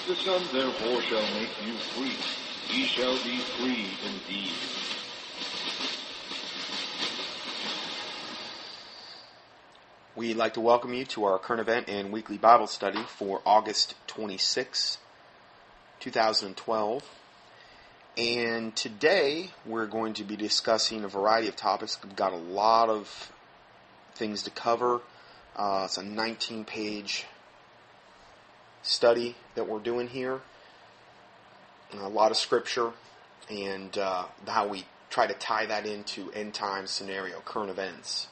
The Son therefore shall make you free. Ye shall be free indeed. We'd like to welcome you to our current event and weekly Bible study for August 26, 2012. And today we're going to be discussing a variety of topics. We've got a lot of things to cover. It's a 19-page study that we're doing here. A lot of scripture and how we try to tie that into end time scenario, current events.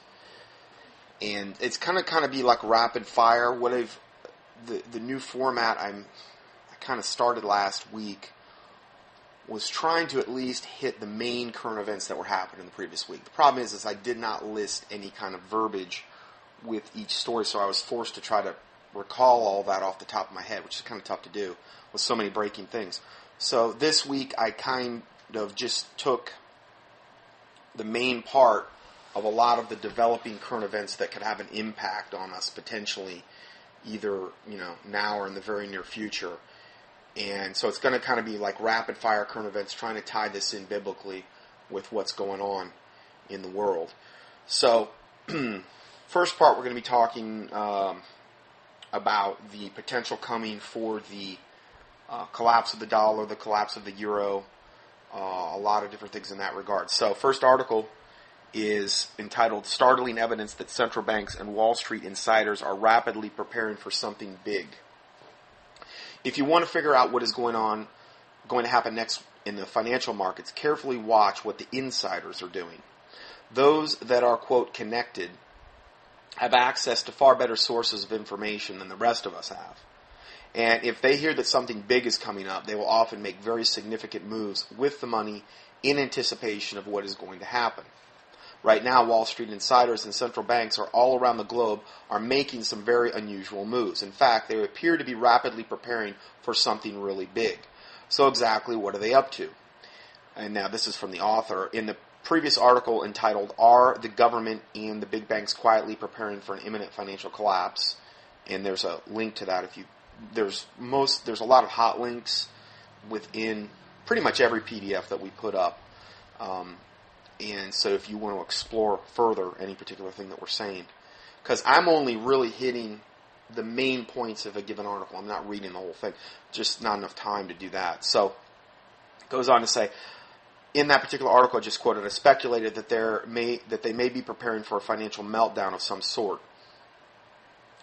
And it's kind of be like rapid fire. The new format I kind of started last week was trying to at least hit the main current events that were happening in the previous week. The problem is I did not list any kind of verbiage with each story, so I was forced to try to recall all that off the top of my head, which is kind of tough to do with so many breaking things. So this week I kind of just took the main part of a lot of the developing current events that could have an impact on us potentially either, now or in the very near future. And so it's going to kind of be like rapid fire current events, trying to tie this in biblically with what's going on in the world. So first part, we're going to be talking about the potential coming for the collapse of the dollar, the collapse of the euro, a lot of different things in that regard. So first article is entitled Startling Evidence That Central Banks and Wall Street Insiders Are Rapidly Preparing for Something Big. If you want to figure out what is going to happen next in the financial markets, carefully watch what the insiders are doing. Those that are, quote, connected have access to far better sources of information than the rest of us have. And if they hear that something big is coming up, they will often make very significant moves with the money in anticipation of what is going to happen. Right now, Wall Street insiders and central banks all around the globe are making some very unusual moves. In fact, they appear to be rapidly preparing for something really big. So exactly what are they up to? And now this is from the author. In the previous article entitled, Are the Government and the Big Banks Quietly Preparing for an Imminent Financial Collapse? And there's a link to that. There's a lot of hot links within pretty much every PDF that we put up. And so if you want to explore further any particular thing that we're saying, because I'm only really hitting the main points of a given article. I'm not reading the whole thing. Just not enough time to do that. So it goes on to say, in that particular article I just quoted, I speculated that they may be preparing for a financial meltdown of some sort.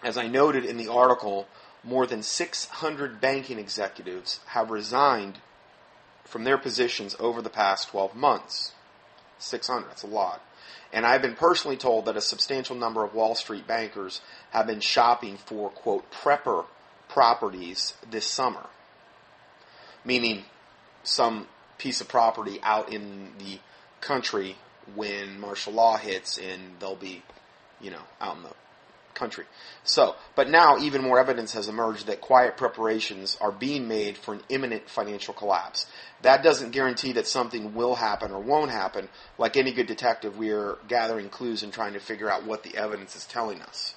As I noted in the article, more than 600 banking executives have resigned from their positions over the past 12 months. 600, that's a lot. And I've been personally told that a substantial number of Wall Street bankers have been shopping for, quote, prepper properties this summer. Meaning some piece of property out in the country when martial law hits and they'll be, out in the country. So, but now even more evidence has emerged that quiet preparations are being made for an imminent financial collapse. That doesn't guarantee that something will happen or won't happen. Like any good detective, we are gathering clues and trying to figure out what the evidence is telling us.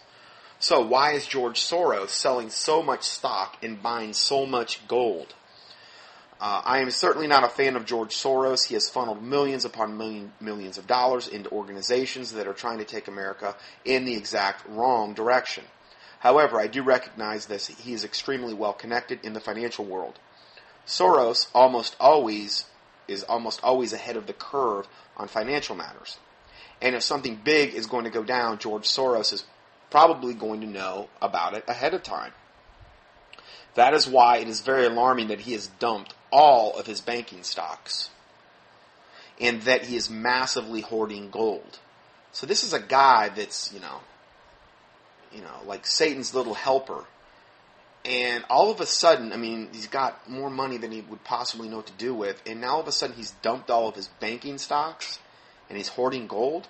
So why is George Soros selling so much stock and buying so much gold? I am certainly not a fan of George Soros. He has funneled millions upon millions of dollars into organizations that are trying to take America in the exact wrong direction. However, I do recognize that he is extremely well connected in the financial world. Soros is almost always ahead of the curve on financial matters. And if something big is going to go down, George Soros is probably going to know about it ahead of time. That is why it is very alarming that he has dumped all of his banking stocks and that he is massively hoarding gold. So this is a guy that's, like Satan's little helper. And all of a sudden, he's got more money than he would possibly know what to do with. And now all of a sudden he's dumped all of his banking stocks and he's hoarding gold.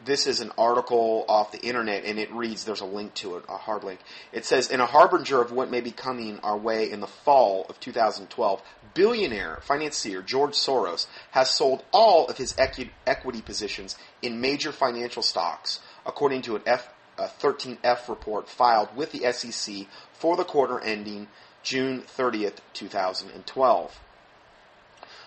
This is an article off the internet, and it reads, there's a link to it, a hard link. It says, in a harbinger of what may be coming our way in the fall of 2012, billionaire financier George Soros has sold all of his equity positions in major financial stocks, according to a 13F report filed with the SEC for the quarter ending June 30th, 2012.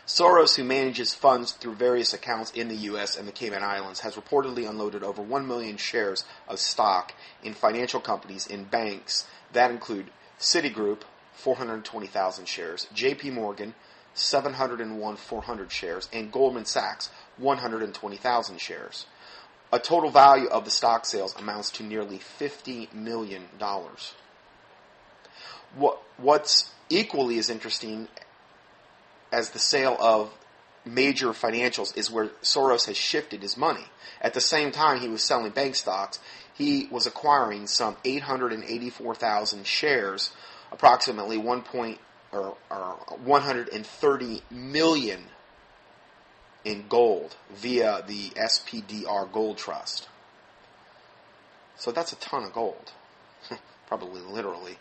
Soros, who manages funds through various accounts in the U.S. and the Cayman Islands, has reportedly unloaded over 1 million shares of stock in financial companies in banks that include Citigroup, 420,000 shares, J.P. Morgan, 701,400 shares, and Goldman Sachs, 120,000 shares. A total value of the stock sales amounts to nearly $50 million. What's equally as interesting as the sale of major financials is where Soros has shifted his money. At the same time he was selling bank stocks, he was acquiring some 884,000 shares, approximately 130 million in gold via the SPDR Gold Trust. So that's a ton of gold, probably literally.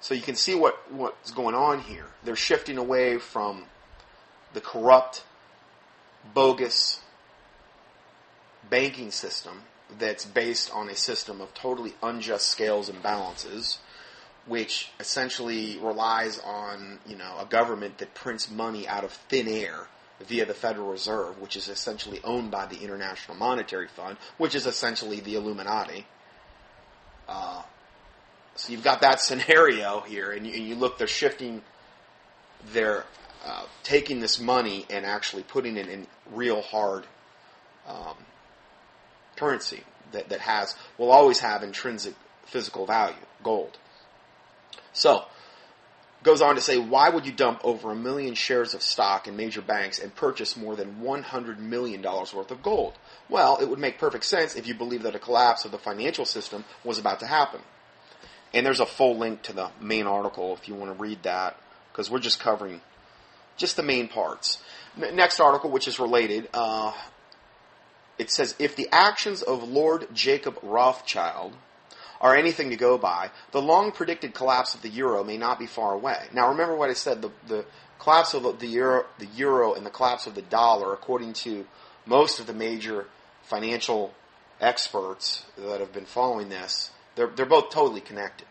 So you can see what's going on here. They're shifting away from the corrupt, bogus banking system that's based on a system of totally unjust scales and balances, which essentially relies on, a government that prints money out of thin air via the Federal Reserve, which is essentially owned by the International Monetary Fund, which is essentially the Illuminati. So you've got that scenario here, and you look, they're shifting, they're taking this money and actually putting it in real hard currency that will always have intrinsic physical value, gold. So, goes on to say, why would you dump over 1 million shares of stock in major banks and purchase more than $100 million worth of gold? Well, it would make perfect sense if you believe that a collapse of the financial system was about to happen. And there's a full link to the main article if you want to read that, because we're just covering just the main parts. Next article, which is related, it says, if the actions of Lord Jacob Rothschild are anything to go by, the long-predicted collapse of the euro may not be far away. Now, remember what I said, the collapse of the euro and the collapse of the dollar, according to most of the major financial experts that have been following this, they're both totally connected.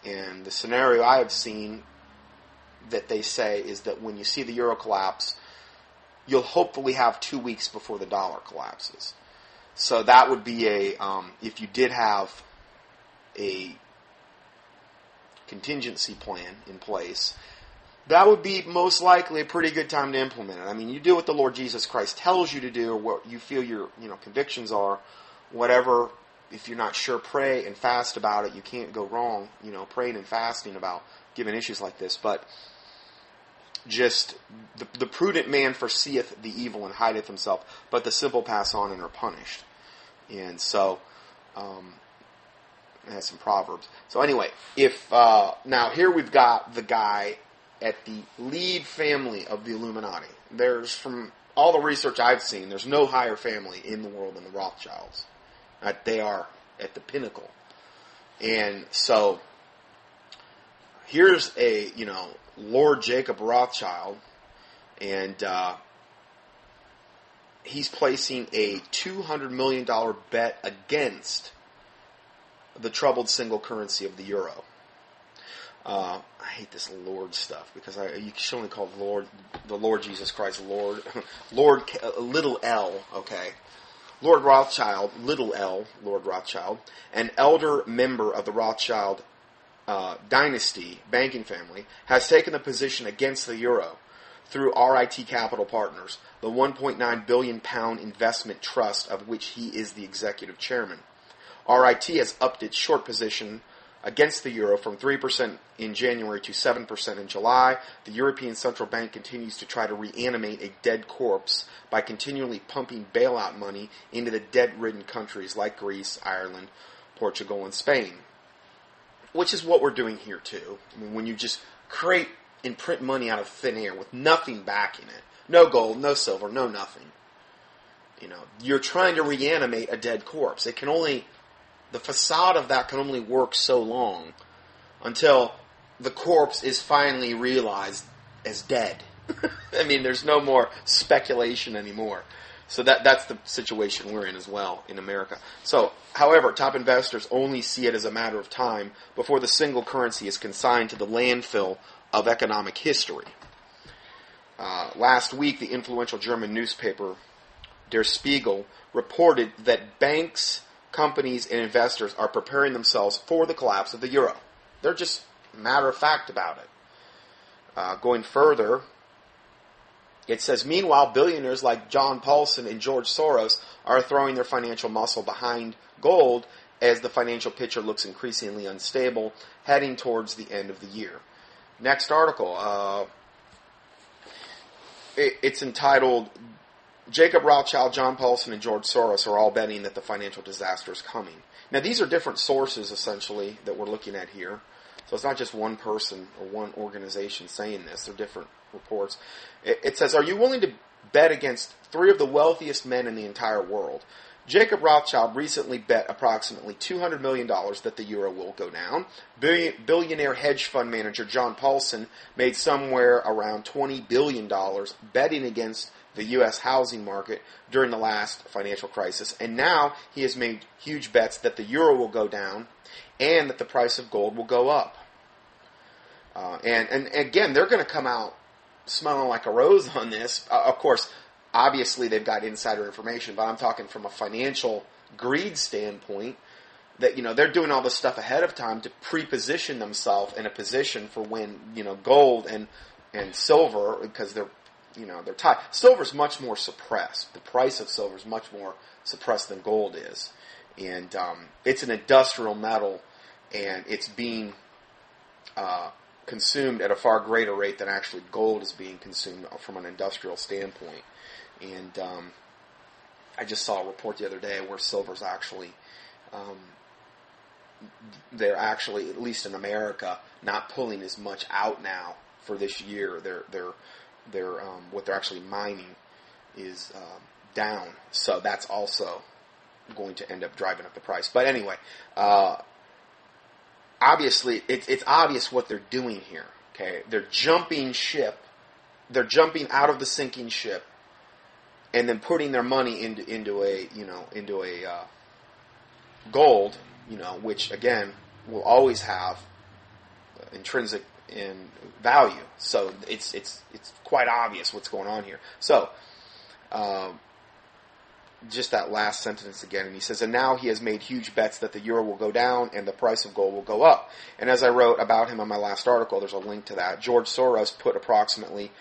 And the scenario I have seen that they say is that when you see the euro collapse, you'll hopefully have 2 weeks before the dollar collapses. So that would be if you did have a contingency plan in place, that would be most likely a pretty good time to implement it. I mean, you do what the Lord Jesus Christ tells you to do, or what you feel your convictions are, whatever. If you're not sure, pray and fast about it. You can't go wrong, praying and fasting about given issues like this. But just the prudent man foreseeth the evil and hideth himself, but the simple pass on and are punished. And so, it has some proverbs. So anyway, now here we've got the guy at the lead family of the Illuminati. There's, from all the research I've seen, there's no higher family in the world than the Rothschilds. They are at the pinnacle. And so, here's a, Lord Jacob Rothschild, and he's placing a $200 million bet against the troubled single currency of the euro. I hate this Lord stuff, because you should only call the Lord Jesus Christ Lord. Lord, little L, okay. Lord Rothschild, little L, Lord Rothschild, an elder member of the Rothschild dynasty banking family, has taken the position against the euro through RIT Capital Partners, the £1.9 billion investment trust of which he is the executive chairman. RIT has upped its short position against the euro from 3% in January to 7% in July. The European Central Bank continues to try to reanimate a dead corpse by continually pumping bailout money into the debt-ridden countries like Greece, Ireland, Portugal, and Spain. Which is what we're doing here too. I mean, when you just create and print money out of thin air with nothing backing it. No gold, no silver, no nothing. You're trying to reanimate a dead corpse. The facade of that can only work so long until the corpse is finally realized as dead. I mean, there's no more speculation anymore. So that's the situation we're in as well in America. So, however, top investors only see it as a matter of time before the single currency is consigned to the landfill of economic history. Last week, the influential German newspaper Der Spiegel reported that banks, companies, and investors are preparing themselves for the collapse of the euro. They're just matter of fact about it. Going further, it says, meanwhile, billionaires like John Paulson and George Soros are throwing their financial muscle behind gold as the financial picture looks increasingly unstable, heading towards the end of the year. Next article, it's entitled, Jacob Rothschild, John Paulson, and George Soros are all betting that the financial disaster is coming. Now, these are different sources, essentially, that we're looking at here. So it's not just one person or one organization saying this. They're different reports. It says, are you willing to bet against three of the wealthiest men in the entire world? Jacob Rothschild recently bet approximately $200 million that the euro will go down. Billionaire hedge fund manager John Paulson made somewhere around $20 billion betting against the U.S. housing market during the last financial crisis. And now he has made huge bets that the euro will go down and that the price of gold will go up. And again, they're going to come out smelling like a rose on this. Of course, obviously they've got insider information, but I'm talking from a financial greed standpoint that, they're doing all this stuff ahead of time to pre-position themselves in a position for when, gold and silver, because they're tied. Silver's much more suppressed. The price of silver is much more suppressed than gold is. And it's an industrial metal, and it's being consumed at a far greater rate than actually gold is being consumed from an industrial standpoint. And I just saw a report the other day where silver's actually, they're actually, at least in America, not pulling as much out now for this year. They're what they're actually mining is down. So that's also going to end up driving up the price. But anyway, obviously, it's obvious what they're doing here. Okay, they're jumping ship. They're jumping out of the sinking ship, and then putting their money into a gold, which again will always have intrinsic in value. So it's quite obvious what's going on here. So just that last sentence again, and he says, and now he has made huge bets that the euro will go down and the price of gold will go up. And as I wrote about him on my last article, there's a link to that. George Soros put approximately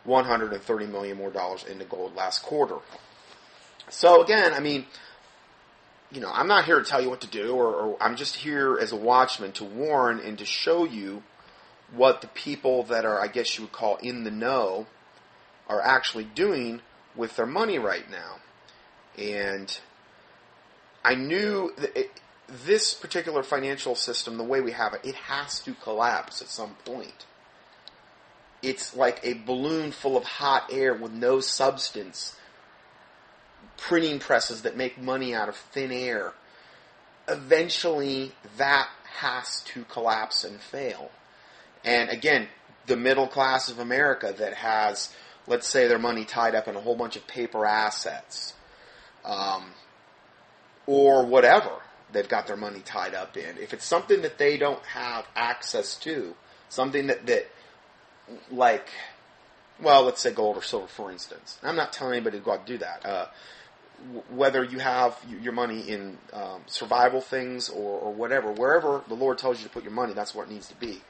$130 million more into gold last quarter. So again, I'm not here to tell you what to do, or I'm just here as a watchman to warn and to show you what the people that are, I guess you would call, in the know are actually doing with their money right now. And I knew that this particular financial system, the way we have it, it has to collapse at some point. It's like a balloon full of hot air with no substance. Printing presses that make money out of thin air. Eventually, that has to collapse and fail. And again, the middle class of America that has, let's say, their money tied up in a whole bunch of paper assets, or whatever they've got their money tied up in. If it's something that they don't have access to, something that like, well, let's say gold or silver, for instance. I'm not telling anybody to go out and do that. Whether you have your money in survival things or whatever, wherever the Lord tells you to put your money, that's where it needs to be.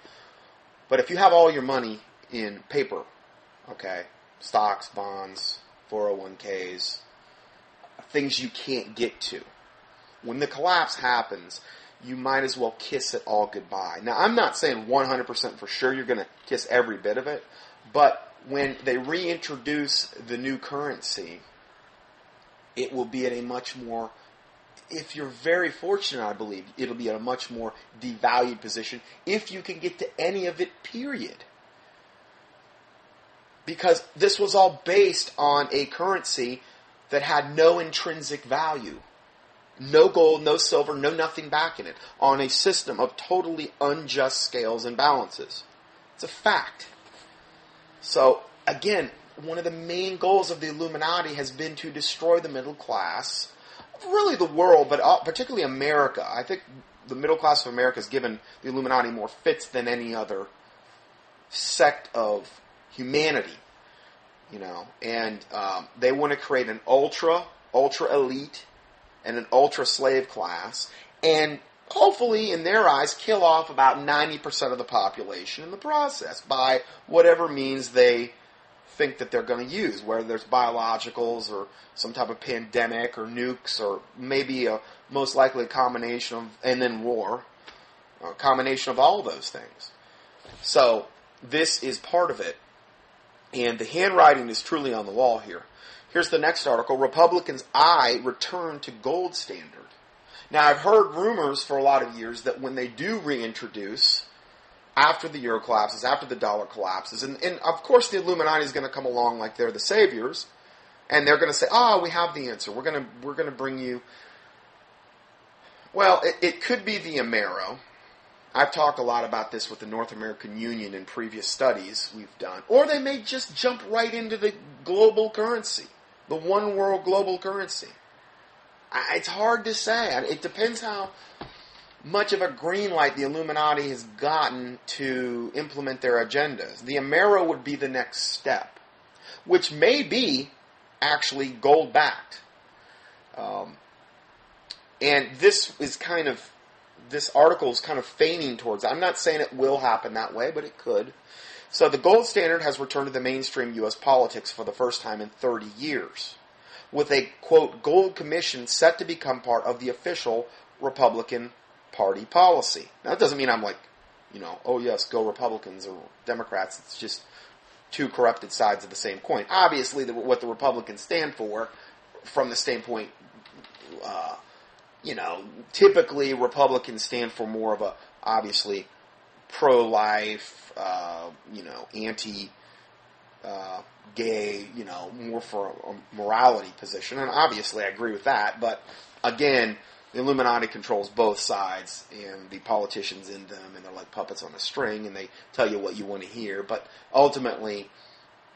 But if you have all your money in paper, okay, stocks, bonds, 401ks, things you can't get to, when the collapse happens, you might as well kiss it all goodbye. Now, I'm not saying 100% for sure you're going to kiss every bit of it, but when they reintroduce the new currency, it will be at a much more, if you're very fortunate, I believe, it'll be at a much more devalued position if you can get to any of it, period. Because this was all based on a currency that had no intrinsic value. No gold, no silver, no nothing back in it. On a system of totally unjust scales and balances. It's a fact. So, again, one of the main goals of the Illuminati has been to destroy the middle class, really the world, but particularly America. I think the middle class of America has given the Illuminati more fits than any other sect of humanity, and they want to create an ultra elite and an ultra slave class, and hopefully, in their eyes, kill off about 90% of the population in the process by whatever means they think that they're going to use, whether there's biologicals or some type of pandemic or nukes or maybe most likely a combination of, and then war, a combination of all those things. So this is part of it. And the handwriting is truly on the wall here. Here's the next article. Republicans' eye return to gold standard. Now, I've heard rumors for a lot of years that when they do reintroduce, after the euro collapses, after the dollar collapses, and of course the Illuminati is going to come along like they're the saviors, and they're going to say, we have the answer. We're going to bring you... Well, it could be the Amero. I've talked a lot about this with the North American Union in previous studies we've done. Or they may just jump right into the global currency, the one world global currency. It's hard to say. It depends how much of a green light the Illuminati has gotten to implement their agendas. The Amero would be the next step, which may be actually gold-backed. And this article is kind of feigning towards that. I'm not saying it will happen that way, but it could. So the gold standard has returned to the mainstream U.S. politics for the first time in 30 years, with a, quote, gold commission set to become part of the official Republican Party policy. Now, that doesn't mean I'm like, oh yes, go Republicans or Democrats. It's just two corrupted sides of the same coin. Obviously, what the Republicans stand for, from the standpoint, typically Republicans stand for more of a, obviously, pro-life, anti- gay, more for a morality position. And obviously I agree with that. But again, the Illuminati controls both sides and the politicians in them, and they're like puppets on a string, and they tell you what you want to hear. But ultimately,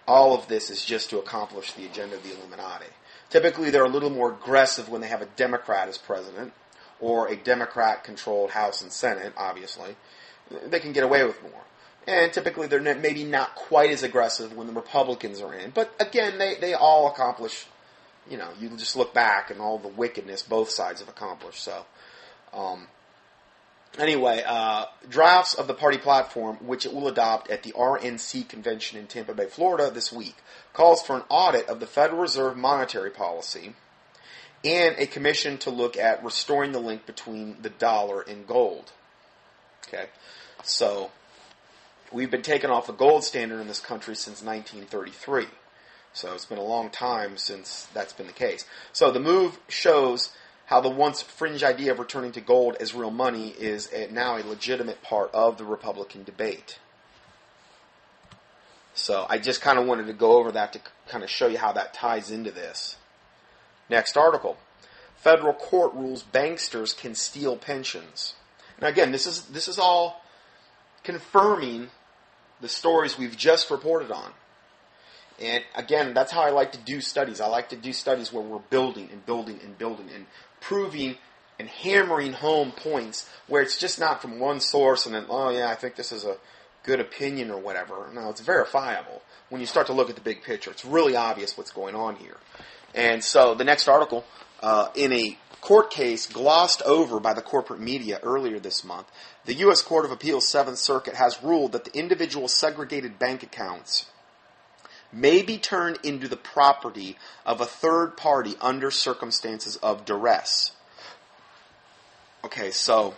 all of this is just to accomplish the agenda of the Illuminati. Typically, they're a little more aggressive when they have a Democrat as president, or a Democrat-controlled House and Senate, obviously. They can get away with more. And typically they're maybe not quite as aggressive when the Republicans are in. But again, they all accomplish, you just look back and all the wickedness both sides have accomplished. So, anyway, drafts of the party platform, which it will adopt at the RNC convention in Tampa Bay, Florida this week, calls for an audit of the Federal Reserve monetary policy and a commission to look at restoring the link between the dollar and gold. Okay, so we've been taken off the gold standard in this country since 1933. So it's been a long time since that's been the case. So the move shows how the once fringe idea of returning to gold as real money is now a legitimate part of the Republican debate. So I just kind of wanted to go over that to kind of show you how that ties into this. Next article. Federal court rules banksters can steal pensions. Now again, this is all confirming the stories we've just reported on. And again, that's how I like to do studies. I like to do studies where we're building and building and building and proving and hammering home points where it's just not from one source and then, I think this is a good opinion or whatever. No, it's verifiable. When you start to look at the big picture, it's really obvious what's going on here. And so the next article, in a court case glossed over by the corporate media earlier this month, the U.S. Court of Appeals 7th Circuit has ruled that the individual segregated bank accounts may be turned into the property of a third party under circumstances of duress. Okay, so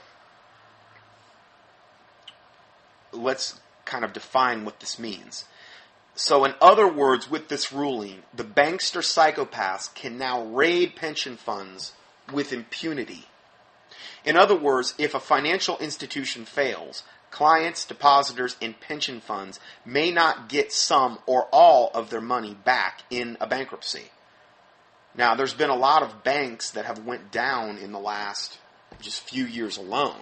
let's kind of define what this means. So in other words, with this ruling, the bankster psychopaths can now raid pension funds with impunity. In other words, if a financial institution fails, clients, depositors, and pension funds may not get some or all of their money back in a bankruptcy. Now, there's been a lot of banks that have went down in the last just few years alone.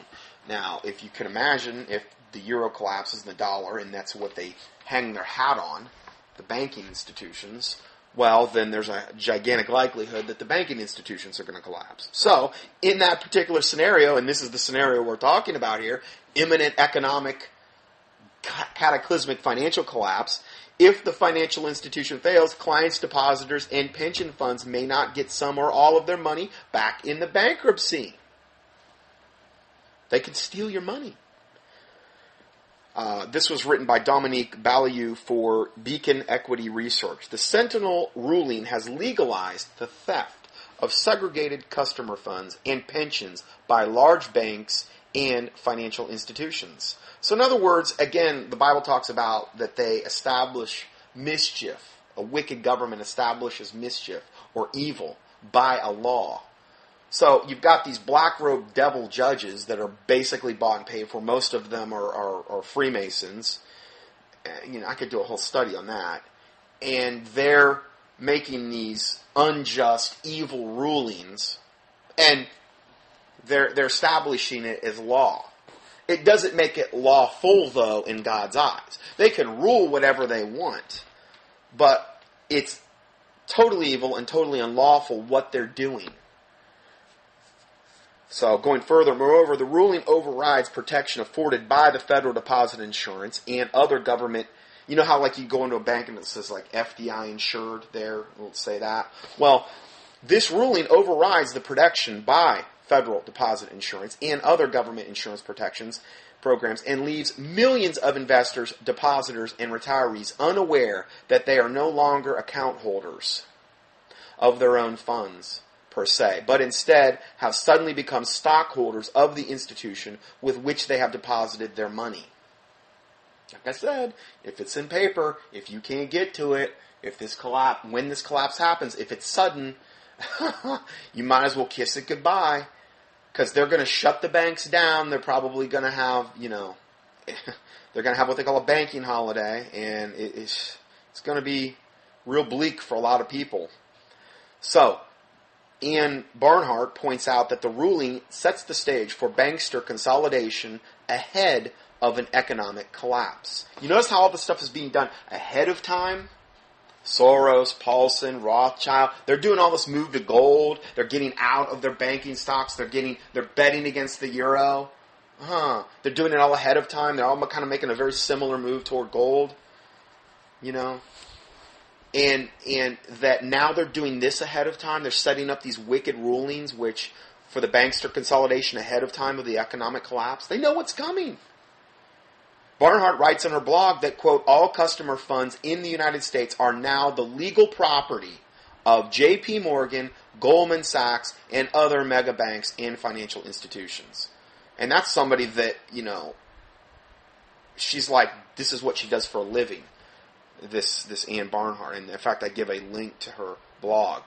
Now, if you can imagine, if the euro collapses and the dollar, and that's what they hang their hat on, the banking institutions, well, then there's a gigantic likelihood that the banking institutions are going to collapse. So, in that particular scenario, and this is the scenario we're talking about here, imminent economic cataclysmic financial collapse, if the financial institution fails, clients, depositors, and pension funds may not get some or all of their money back in the bankruptcy. They can steal your money. This was written by Dominique Baliou for Beacon Equity Research. The Sentinel ruling has legalized the theft of segregated customer funds and pensions by large banks and financial institutions. So in other words, again, the Bible talks about that they establish mischief. A wicked government establishes mischief or evil by a law. So you've got these black-robed devil judges that are basically bought and paid for. Most of them are Freemasons. I could do a whole study on that. And they're making these unjust, evil rulings, and they're establishing it as law. It doesn't make it lawful, though, in God's eyes. They can rule whatever they want, but it's totally evil and totally unlawful what they're doing. So, going further, moreover, the ruling overrides protection afforded by the Federal Deposit Insurance and other government. You know how, like, you go into a bank and it says, like, FDI insured there? We'll say that. Well, this ruling overrides the protection by Federal Deposit Insurance and other government insurance protections programs and leaves millions of investors, depositors, and retirees unaware that they are no longer account holders of their own funds, per se, but instead have suddenly become stockholders of the institution with which they have deposited their money. Like I said, if it's in paper, if you can't get to it, when this collapse happens, if it's sudden, you might as well kiss it goodbye, because they're going to shut the banks down. They're probably going to have, they're going to have what they call a banking holiday, and it's going to be real bleak for a lot of people. So, Ann Barnhart points out that the ruling sets the stage for bankster consolidation ahead of an economic collapse. You notice how all this stuff is being done ahead of time? Soros, Paulson, Rothschild, they're doing all this move to gold. They're getting out of their banking stocks. They're betting against the euro. They're doing it all ahead of time. They're all kind of making a very similar move toward gold. And that now they're doing this ahead of time. They're setting up these wicked rulings, which for the bankster consolidation ahead of time of the economic collapse. They know what's coming. Barnhart writes in her blog that, quote, all customer funds in the United States are now the legal property of J.P. Morgan, Goldman Sachs, and other mega banks and financial institutions. And that's somebody that, she's like, this is what she does for a living. This Ann Barnhart, and in fact I give a link to her blog.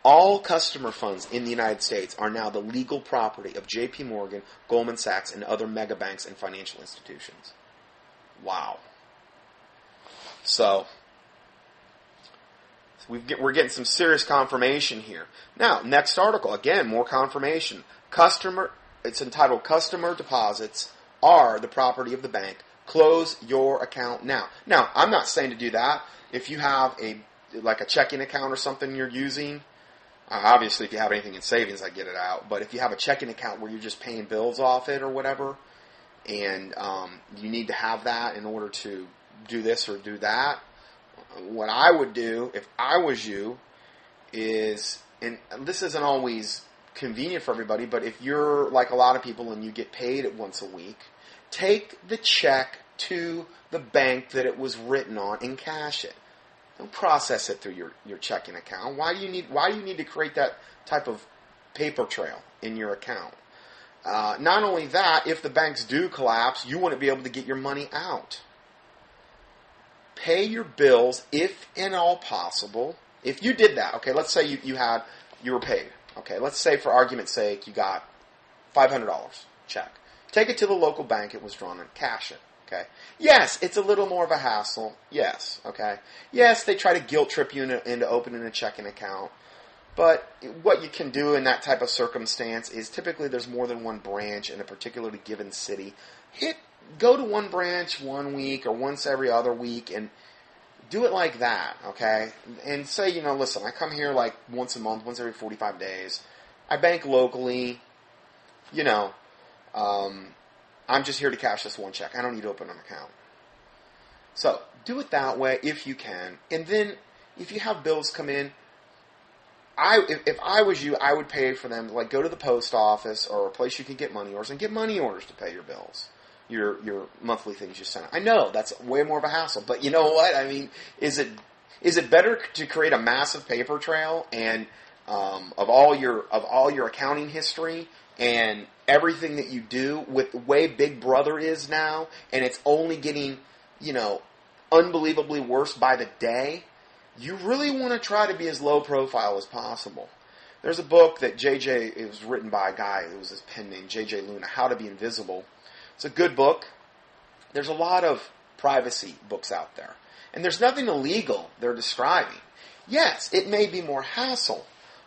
All customer funds in the United States are now the legal property of J.P. Morgan, Goldman Sachs, and other mega banks and financial institutions. Wow. So, we're getting some serious confirmation here. Now, next article, again, more confirmation. It's entitled Customer Deposits Are the Property of the Bank. Close your account now. Now, I'm not saying to do that. If you have a checking account or something you're using, obviously if you have anything in savings, I get it out. But if you have a checking account where you're just paying bills off it or whatever, and you need to have that in order to do this or do that, what I would do if I was you is, and this isn't always convenient for everybody, but if you're like a lot of people and you get paid once a week, take the check to the bank that it was written on and cash it. Don't process it through your checking account. Why do you need to create that type of paper trail in your account? Not only that, if the banks do collapse, you want to be able to get your money out. Pay your bills if at all possible. If you did that, okay, let's say you were paid. Okay, let's say for argument's sake you got $500 check. Take it to the local bank it was drawn and cash it. Okay. Yes, it's a little more of a hassle. Yes. Okay. Yes, they try to guilt trip you into opening a checking account. But what you can do in that type of circumstance is typically there's more than one branch in a particularly given city. Go to one branch one week or once every other week and do it like that, okay? And say, listen, I come here like once a month, once every 45 days. I bank locally, I'm just here to cash this one check. I don't need to open an account. So do it that way if you can. And then if you have bills come in, if I was you, I would pay for them. Like, go to the post office or a place you can get money orders and get money orders to pay your bills, your monthly things you send. I know that's way more of a hassle, but you know what? I mean, is it better to create a massive paper trail and of all your accounting history and everything that you do with the way Big Brother is now, and it's only getting unbelievably worse by the day? You really want to try to be as low profile as possible. There's a book that it was written by a guy, it was his pen name, J.J. Luna, How to Be Invisible. It's a good book. There's a lot of privacy books out there. And there's nothing illegal they're describing. Yes, it may be more hassle,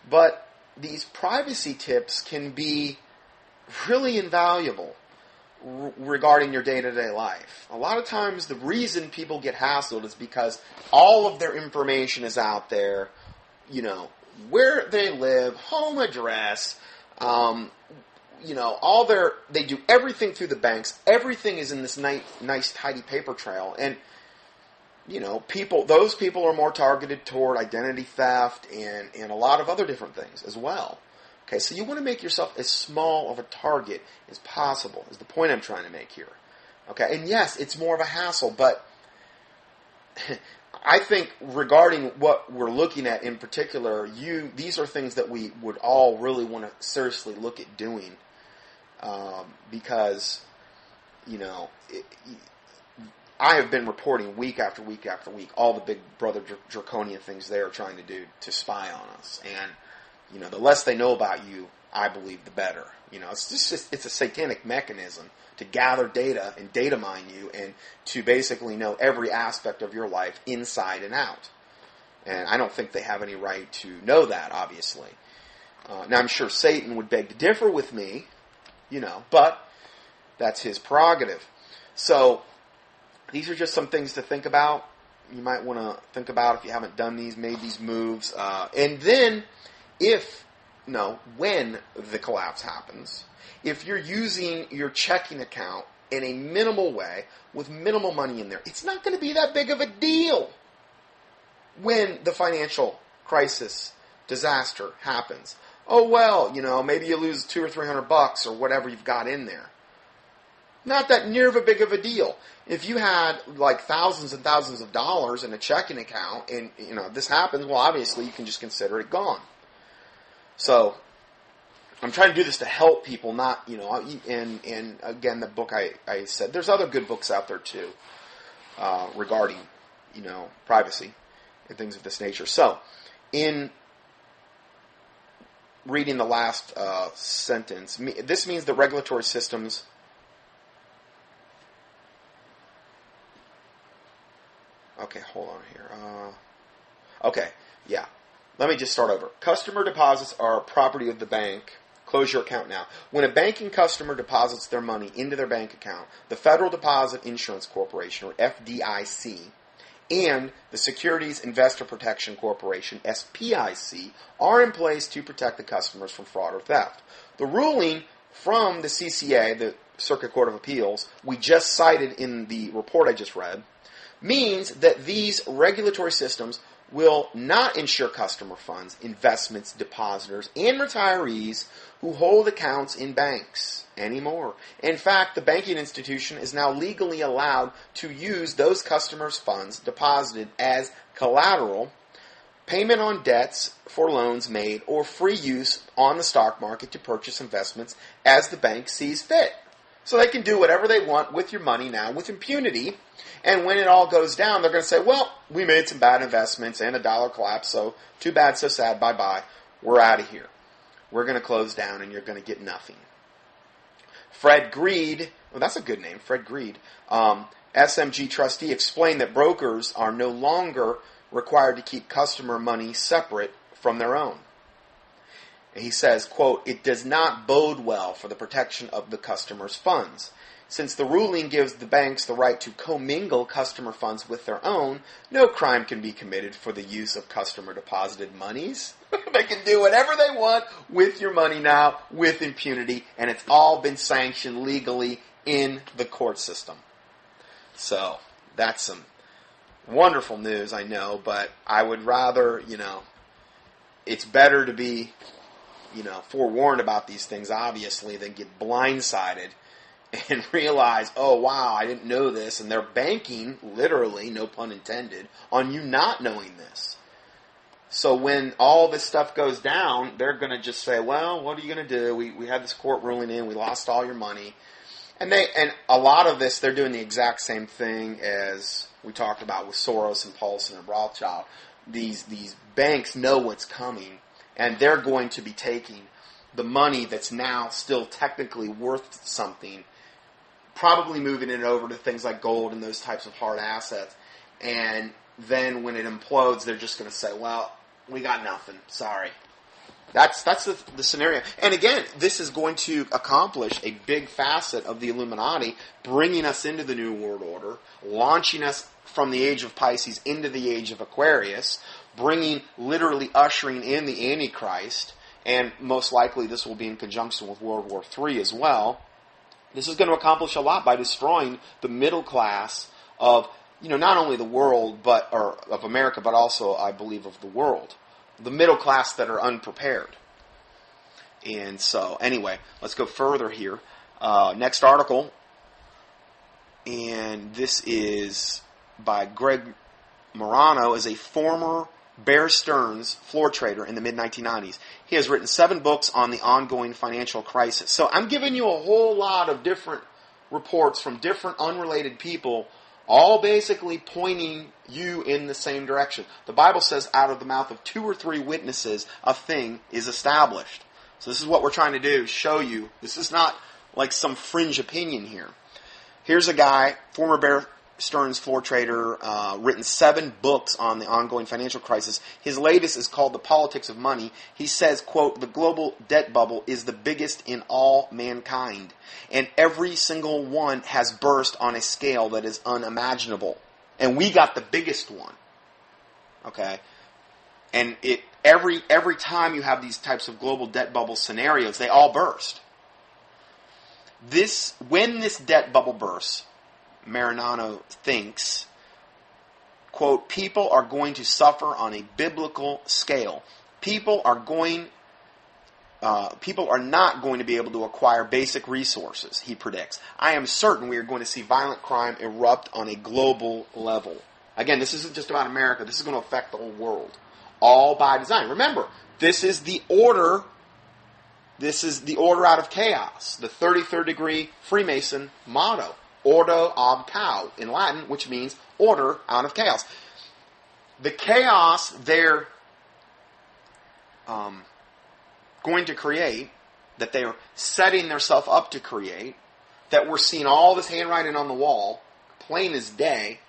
but these privacy tips can be really invaluable regarding your day-to-day life. A lot of times the reason people get hassled is because all of their information is out there, where they live, home address, they do everything through the banks. Everything is in this nice tidy paper trail. And, those people are more targeted toward identity theft and a lot of other different things as well. Okay, so you want to make yourself as small of a target as possible, is the point I'm trying to make here. Okay, and yes, it's more of a hassle, but I think regarding what we're looking at in particular, these are things that we would all really want to seriously look at doing, because, I have been reporting week after week after week all the Big Brother draconian things they are trying to do to spy on us, and the less they know about you, I believe, the better. It's a satanic mechanism to gather data and data mine you and to basically know every aspect of your life inside and out. And I don't think they have any right to know that, obviously. Now, I'm sure Satan would beg to differ with me, but that's his prerogative. So, these are just some things to think about. You might want to think about if you haven't done these, made these moves. And then, when the collapse happens, if you're using your checking account in a minimal way, with minimal money in there, it's not going to be that big of a deal when the financial crisis, disaster happens. Oh, well, maybe you lose $200 or $300 or whatever you've got in there. Not that near of a big of a deal. If you had like thousands and thousands of dollars in a checking account and, this happens, well, obviously you can just consider it gone. So, I'm trying to do this to help people, not, and again, the book I said, there's other good books out there too, regarding, privacy and things of this nature. So, in reading the last sentence, this means the regulatory systems okay, hold on here. Okay, yeah. Let me just start over. Customer deposits are property of the bank. Close your account now. When a banking customer deposits their money into their bank account, the Federal Deposit Insurance Corporation, or FDIC, and the Securities Investor Protection Corporation, SPIC, are in place to protect the customers from fraud or theft. The ruling from the CCA, the Circuit Court of Appeals, we just cited in the report I just read, means that these regulatory systems will not insure customer funds, investments, depositors, and retirees who hold accounts in banks anymore. In fact, the banking institution is now legally allowed to use those customers' funds deposited as collateral, payment on debts for loans made, or free use on the stock market to purchase investments as the bank sees fit. So they can do whatever they want with your money now with impunity. And when it all goes down, they're going to say, well, we made some bad investments and a dollar collapse, so too bad, so sad, bye-bye. We're out of here. We're going to close down and you're going to get nothing. Fred Greed, well, that's a good name, Fred Greed, SMG trustee, explained that brokers are no longer required to keep customer money separate from their own. He says, quote, it does not bode well for the protection of the customer's funds. Since the ruling gives the banks the right to commingle customer funds with their own, no crime can be committed for the use of customer deposited monies. They can do whatever they want with your money now, with impunity, and it's all been sanctioned legally in the court system. So, that's some wonderful news, I know, but I would rather, it's better to be, forewarned about these things, obviously, than get blindsided and realize, oh, wow, I didn't know this, and they're banking, literally, no pun intended, on you not knowing this. So when all this stuff goes down, they're going to just say, well, what are you going to do? We had this court ruling in, we lost all your money. And a lot of this, they're doing the exact same thing as we talked about with Soros and Paulson and Rothschild. These banks know what's coming, and they're going to be taking the money that's now still technically worth something, probably moving it over to things like gold and those types of hard assets. And then when it implodes, they're just going to say, well, we got nothing. Sorry. That's the scenario. And again, this is going to accomplish a big facet of the Illuminati, bringing us into the New World Order, launching us from the age of Pisces into the age of Aquarius, literally ushering in the Antichrist, and most likely this will be in conjunction with World War III as well. This is going to accomplish a lot by destroying the middle class of, not only the world, or of America, but also, I believe, of the world. The middle class that are unprepared. And so, anyway, let's go further here. Next article, and this is by Greg Morano, is a former Bear Stearns floor trader in the mid-1990s. He has written 7 books on the ongoing financial crisis. So I'm giving you a whole lot of different reports from different unrelated people, all basically pointing you in the same direction. The Bible says out of the mouth of 2 or 3 witnesses, a thing is established. So this is what we're trying to do, show you. This is not like some fringe opinion here. Here's a guy, former Bear Stearns floor trader, written 7 books on the ongoing financial crisis. His latest is called The Politics of Money. He says, quote, the global debt bubble is the biggest in all mankind, and every single one has burst on a scale that is unimaginable. And we got the biggest one. Okay? And every time you have these types of global debt bubble scenarios, they all burst. When this debt bubble bursts, Marinano thinks, quote, people are going to suffer on a biblical scale. People are not going to be able to acquire basic resources, he predicts. I am certain we are going to see violent crime erupt on a global level. Again, this isn't just about America. This is going to affect the whole world. All by design. Remember, this is the order. This is the order out of chaos. The 33rd degree Freemason motto. Ordo ab chaos in Latin, which means order out of chaos. The chaos they're going to create, that they're setting themselves up to create, that we're seeing all this handwriting on the wall, plain as day,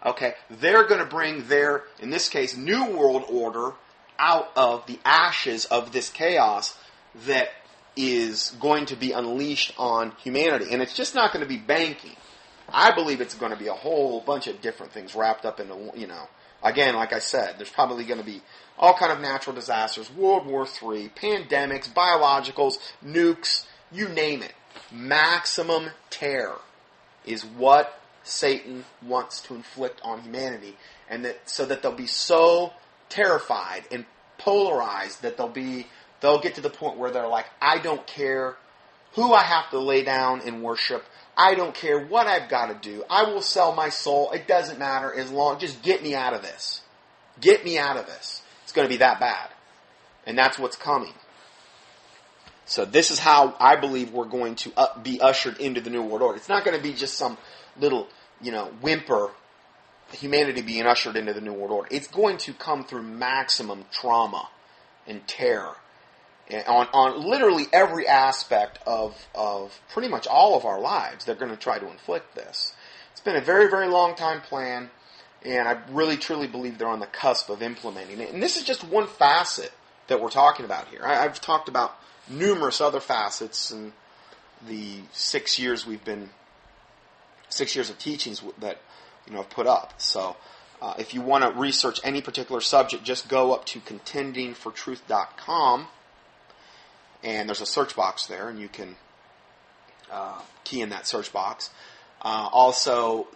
okay, they're going to bring their, in this case, New World Order out of the ashes of this chaos that is going to be unleashed on humanity. And it's just not going to be banking. I believe it's going to be a whole bunch of different things wrapped up into, again, like I said, there's probably going to be all kind of natural disasters, World War III, pandemics, biologicals, nukes, you name it. Maximum terror is what Satan wants to inflict on humanity, and so that they'll be so terrified and polarized that they'll get to the point where they're like, I don't care who I have to lay down and worship. I don't care what I've got to do. I will sell my soul. It doesn't matter just get me out of this. Get me out of this. It's going to be that bad. And that's what's coming. So this is how I believe we're going to be ushered into the New World Order. It's not going to be just some little, whimper, humanity being ushered into the New World Order. It's going to come through maximum trauma and terror. On literally every aspect of pretty much all of our lives, they're going to try to inflict this. It's been a very, very long time plan, and I really, truly believe they're on the cusp of implementing it. And this is just one facet that we're talking about here. I've talked about numerous other facets in the 6 years we've been 6 years of teachings that I've put up. So if you want to research any particular subject, just go up to contendingfortruth.com, and there's a search box there, and you can key in that search box. Also,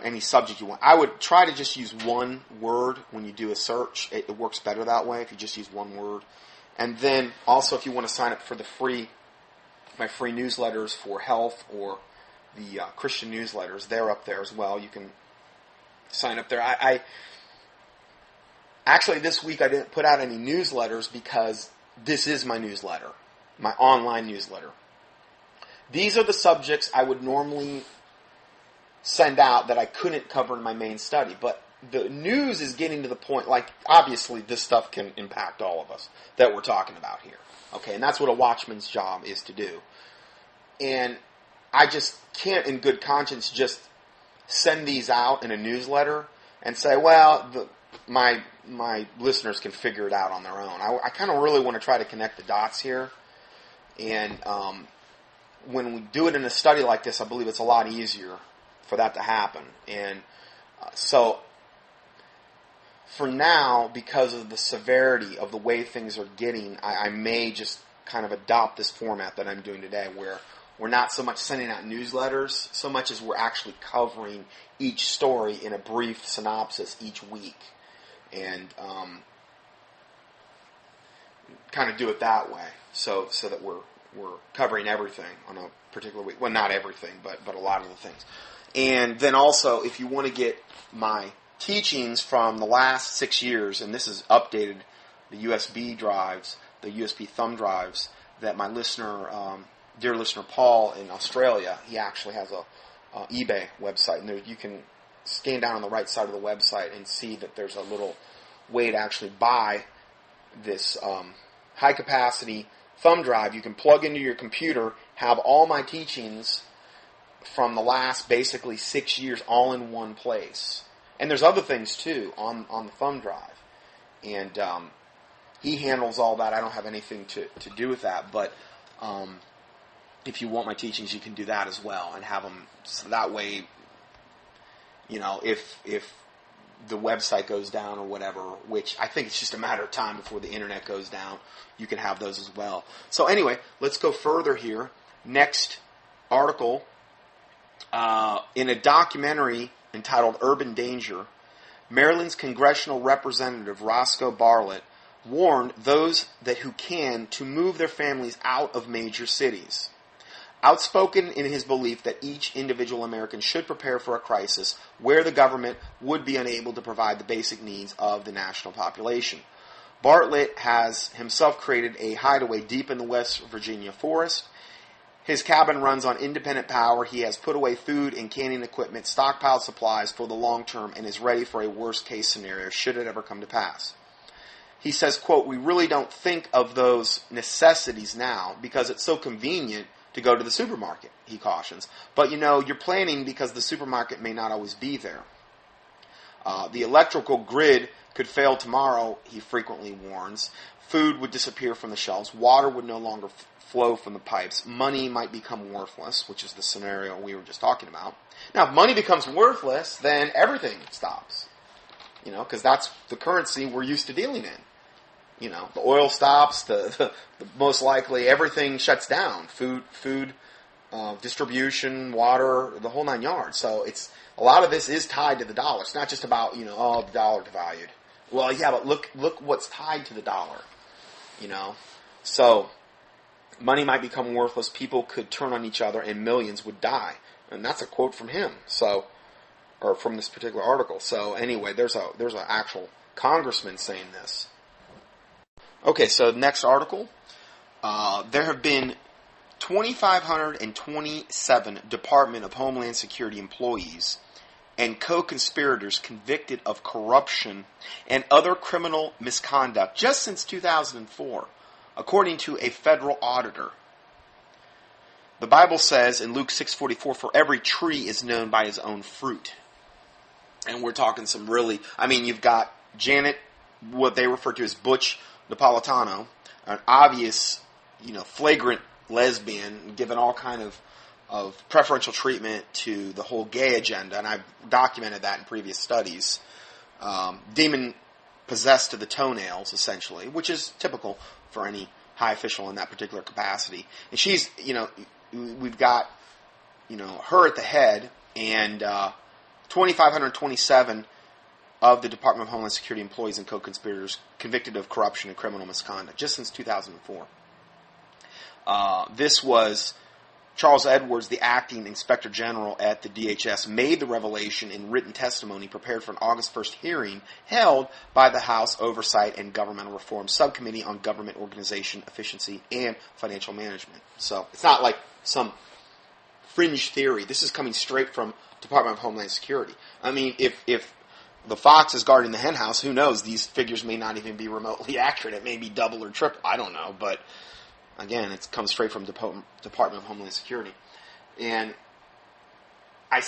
any subject you want. I would try to just use one word when you do a search. It works better that way if you just use one word. And then also, if you want to sign up for my free newsletters for health or the Christian newsletters, they're up there as well. You can sign up there. I actually, this week I didn't put out any newsletters because this is my newsletter, my online newsletter. These are the subjects I would normally send out that I couldn't cover in my main study. But the news is getting to the point, obviously this stuff can impact all of us that we're talking about here. Okay, and that's what a watchman's job is to do. And I just can't in good conscience just send these out in a newsletter and say, well, my listeners can figure it out on their own. I kind of really want to try to connect the dots here. And when we do it in a study like this, I believe it's a lot easier for that to happen. And so for now, because of the severity of the way things are getting, I may just kind of adopt this format that I'm doing today, where we're not so much sending out newsletters so much as we're actually covering each story in a brief synopsis each week. And kind of do it that way, so that we're covering everything on a particular week. Well, not everything, but a lot of the things. And then also, if you want to get my teachings from the last 6 years, and this is updated, the USB drives, the USB thumb drives that my listener, dear listener Paul in Australia, he actually has a eBay website, and there, you can scan down on the right side of the website and see that there's a little way to actually buy this high capacity thumb drive. You can plug into your computer, have all my teachings from the last basically 6 years all in one place. And there's other things too on the thumb drive. And he handles all that. I don't have anything to do with that. But if you want my teachings, you can do that as well and have them. So that way, if the website goes down or whatever, which I think it's just a matter of time before the internet goes down, you can have those as well. So anyway, let's go further here. Next article, in a documentary entitled Urban Danger, Maryland's congressional representative Roscoe Bartlett warned those who can to move their families out of major cities. Outspoken in his belief that each individual American should prepare for a crisis where the government would be unable to provide the basic needs of the national population. Bartlett has himself created a hideaway deep in the West Virginia forest. His cabin runs on independent power. He has put away food and canning equipment, stockpiled supplies for the long term, and is ready for a worst-case scenario should it ever come to pass. He says, quote, "We really don't think of those necessities now because it's so convenient to go to the supermarket," he cautions. But, you're planning because the supermarket may not always be there. The electrical grid could fail tomorrow, he frequently warns. Food would disappear from the shelves. Water would no longer flow from the pipes. Money might become worthless, which is the scenario we were just talking about. Now, if money becomes worthless, then everything stops. Because that's the currency we're used to dealing in. The oil stops, the most likely everything shuts down. Food, distribution, water, the whole nine yards. So a lot of this is tied to the dollar. It's not just about, the dollar devalued. Well, yeah, but look what's tied to the dollar. So money might become worthless. People could turn on each other, and millions would die. And that's a quote from him. Or from this particular article. So anyway, there's an actual congressman saying this. Okay, so next article. There have been 2,527 Department of Homeland Security employees and co-conspirators convicted of corruption and other criminal misconduct just since 2004, according to a federal auditor. The Bible says in Luke 6:44, "For every tree is known by his own fruit." And we're talking some really, you've got Janet, what they refer to as Butch Napolitano, an obvious, flagrant lesbian, given all kind of of preferential treatment to the whole gay agenda, and I've documented that in previous studies. Demon-possessed to the toenails, essentially, which is typical for any high official in that particular capacity. And she's, we've got, her at the head, and 2,527 of the Department of Homeland Security employees and co-conspirators convicted of corruption and criminal misconduct, just since 2004. This was Charles Edwards, the acting inspector general at the DHS, made the revelation in written testimony prepared for an August 1st hearing held by the House Oversight and Governmental Reform Subcommittee on Government Organization, Efficiency, and Financial Management. So it's not like some fringe theory. This is coming straight from Department of Homeland Security. I mean, if the fox is guarding the hen house, who knows? These figures may not even be remotely accurate. It may be double or triple. I don't know, but again, it comes straight from Department of Homeland Security. And I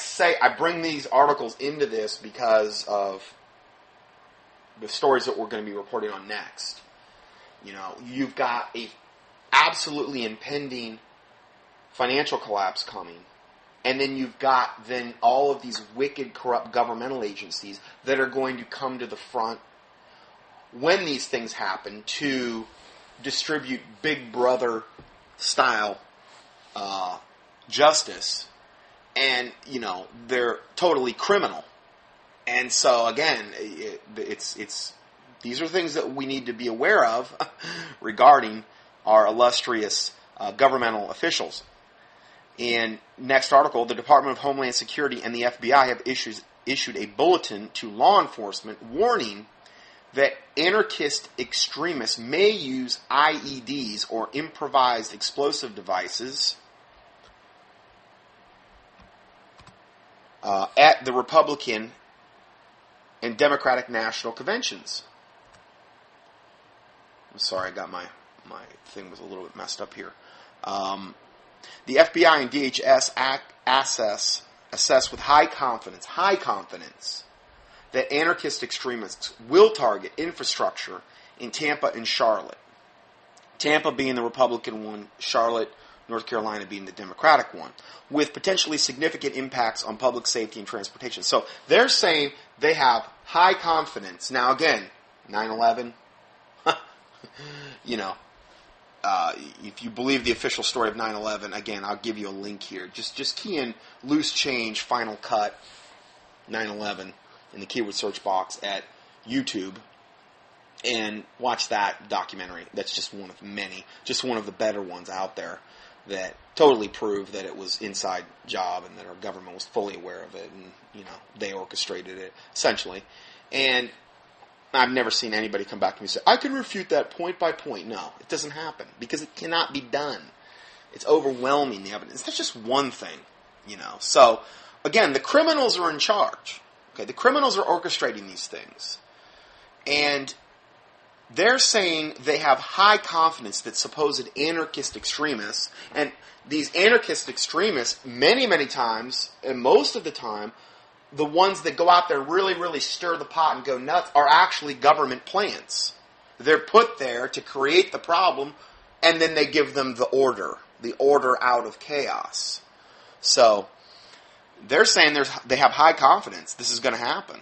bring these articles into this because of the stories that we're going to be reporting on next. You've got a absolutely impending financial collapse coming. And then you've got all of these wicked, corrupt governmental agencies that are going to come to the front when these things happen to distribute Big Brother style justice, and they're totally criminal. And so again, it's these are things that we need to be aware of regarding our illustrious governmental officials. In next article, the Department of Homeland Security and the FBI have issued a bulletin to law enforcement warning that anarchist extremists may use IEDs or improvised explosive devices at the Republican and Democratic National Conventions. I'm sorry, I got my thing was a little bit messed up here. The FBI and DHS assess with high confidence, that anarchist extremists will target infrastructure in Tampa and Charlotte. Tampa being the Republican one, Charlotte, North Carolina being the Democratic one, with potentially significant impacts on public safety and transportation. So they're saying they have high confidence. Now again, 9/11, if you believe the official story of 9/11, again, I'll give you a link here. Just key in loose change, final cut, 9/11 in the keyword search box at YouTube and watch that documentary. That's just one of many, just one of the better ones out there that totally prove that it was inside job and that our government was fully aware of it and, they orchestrated it, essentially. And I've never seen anybody come back to me and say, I can refute that point by point. No, it doesn't happen because it cannot be done. It's overwhelming, the evidence. That's just one thing, So, again, the criminals are in charge. Okay, the criminals are orchestrating these things. And they're saying they have high confidence that supposed anarchist extremists, and these anarchist extremists, many, many times, and most of the time, the ones that go out there really, really stir the pot and go nuts are actually government plants. They're put there to create the problem, and then they give them the order out of chaos. So they're saying they have high confidence this is going to happen.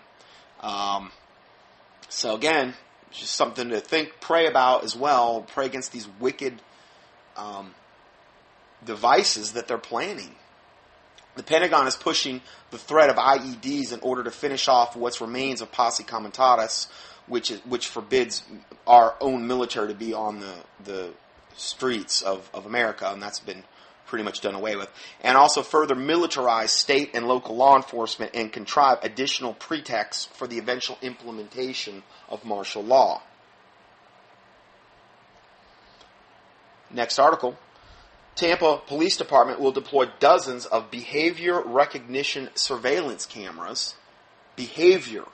So again, just something to pray about as well. Pray against these wicked devices that they're planning. The Pentagon is pushing the threat of IEDs in order to finish off what remains of Posse Comitatus, which forbids our own military to be on the streets of America, and that's been pretty much done away with. And also further militarize state and local law enforcement and contrive additional pretexts for the eventual implementation of martial law. Next article. Tampa Police Department will deploy dozens of behavior recognition surveillance cameras. Behavior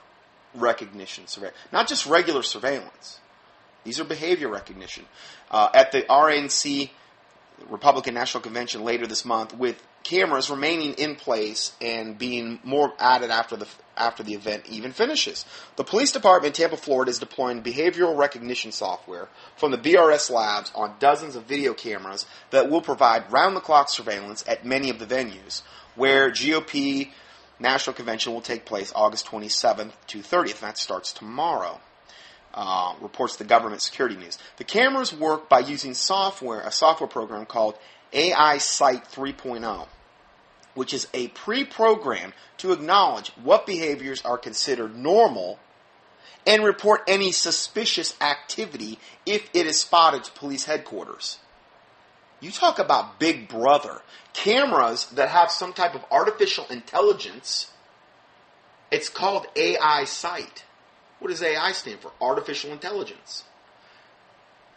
recognition surveillance. Not just regular surveillance. These are behavior recognition. At the RNC, Republican National Convention, later this month, with cameras remaining in place and being more added after the event even finishes. The police department in Tampa, Florida is deploying behavioral recognition software from the BRS labs on dozens of video cameras that will provide round-the-clock surveillance at many of the venues where GOP National Convention will take place August 27th to 30th. That starts tomorrow. Reports the Government Security News. The cameras work by using a software program called AI Sight 3.0, which is a pre-program to acknowledge what behaviors are considered normal and report any suspicious activity if it is spotted to police headquarters. You talk about Big Brother. Cameras that have some type of artificial intelligence, it's called AI Sight. What does AI stand for? Artificial intelligence.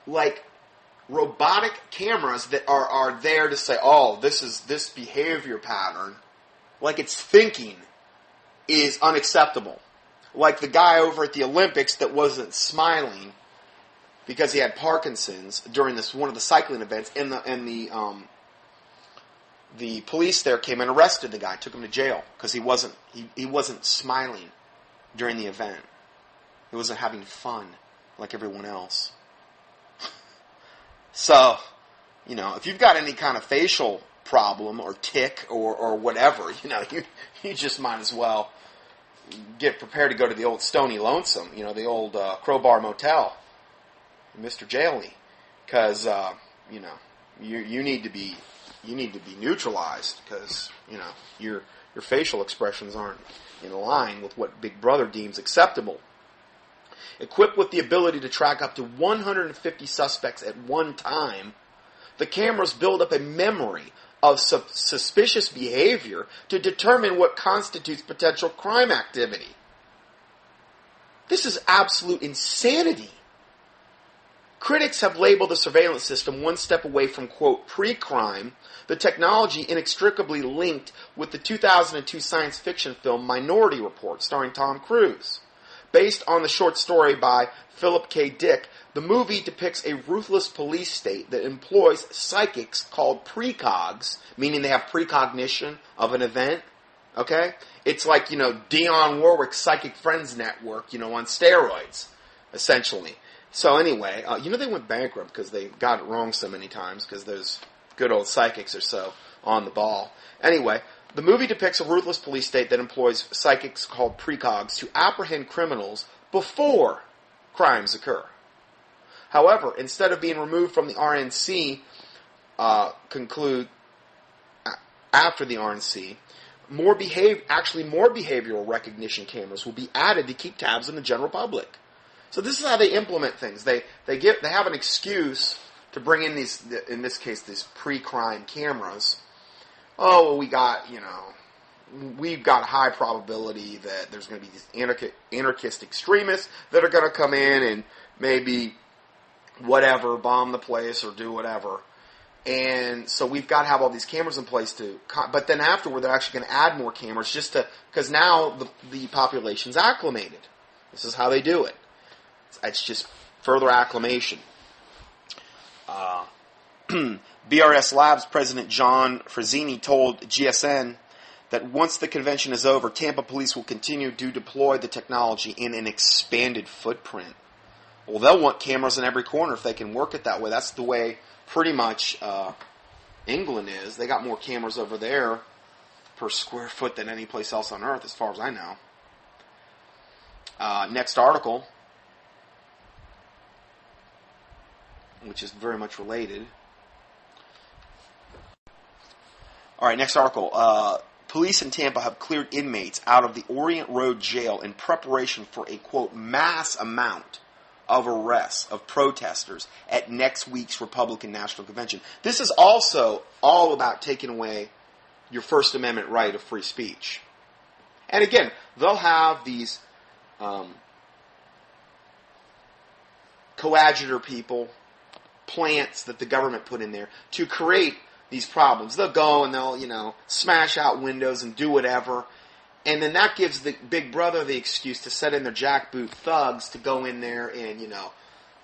Like robotic cameras that are there to say, oh, this behavior pattern, like it's thinking, is unacceptable. Like the guy over at the Olympics that wasn't smiling because he had Parkinson's during one of the cycling events, and the police there came and arrested the guy, took him to jail because he wasn't smiling during the event. He wasn't having fun like everyone else. So, if you've got any kind of facial problem or tic or whatever, you just might as well get prepared to go to the old Stony Lonesome, the old Crowbar Motel, Mr. Jailey, because you need to be neutralized because your facial expressions aren't in line with what Big Brother deems acceptable. Equipped with the ability to track up to 150 suspects at one time, the cameras build up a memory of suspicious behavior to determine what constitutes potential crime activity. This is absolute insanity. Critics have labeled the surveillance system one step away from, quote, pre-crime, the technology inextricably linked with the 2002 science fiction film Minority Report, starring Tom Cruise. Based on the short story by Philip K. Dick, the movie depicts a ruthless police state that employs psychics called precogs, meaning they have precognition of an event. Okay? It's like, Dionne Warwick's Psychic Friends Network, on steroids, essentially. So anyway, they went bankrupt because they got it wrong so many times because those good old psychics are so on the ball. Anyway, the movie depicts a ruthless police state that employs psychics called precogs to apprehend criminals before crimes occur. However, instead of being removed from the RNC, after the RNC, more behavioral recognition cameras will be added to keep tabs on the general public. So this is how they implement things. They have an excuse to bring in these, in this case, these pre-crime cameras. Oh, well, we've got a high probability that there's going to be these anarchist extremists that are going to come in and maybe whatever, bomb the place or do whatever. And so we've got to have all these cameras in place but then afterward they're actually going to add more cameras because now the population's acclimated. This is how they do it. It's just further acclimation. BRS Labs President John Frazzini told GSN that once the convention is over, Tampa police will continue to deploy the technology in an expanded footprint. Well, they'll want cameras in every corner if they can work it that way. That's the way pretty much England is. They got more cameras over there per square foot than any place else on earth, as far as I know. Next article, which is very much related. All right, next article. Police in Tampa have cleared inmates out of the Orient Road jail in preparation for a, quote, mass amount of arrests of protesters at next week's Republican National Convention. This is also all about taking away your First Amendment right of free speech. And again, they'll have these coadjutor people, plants that the government put in there to create these problems. They'll go and they'll, smash out windows and do whatever. And then that gives the Big Brother the excuse to set in their jackboot thugs to go in there and,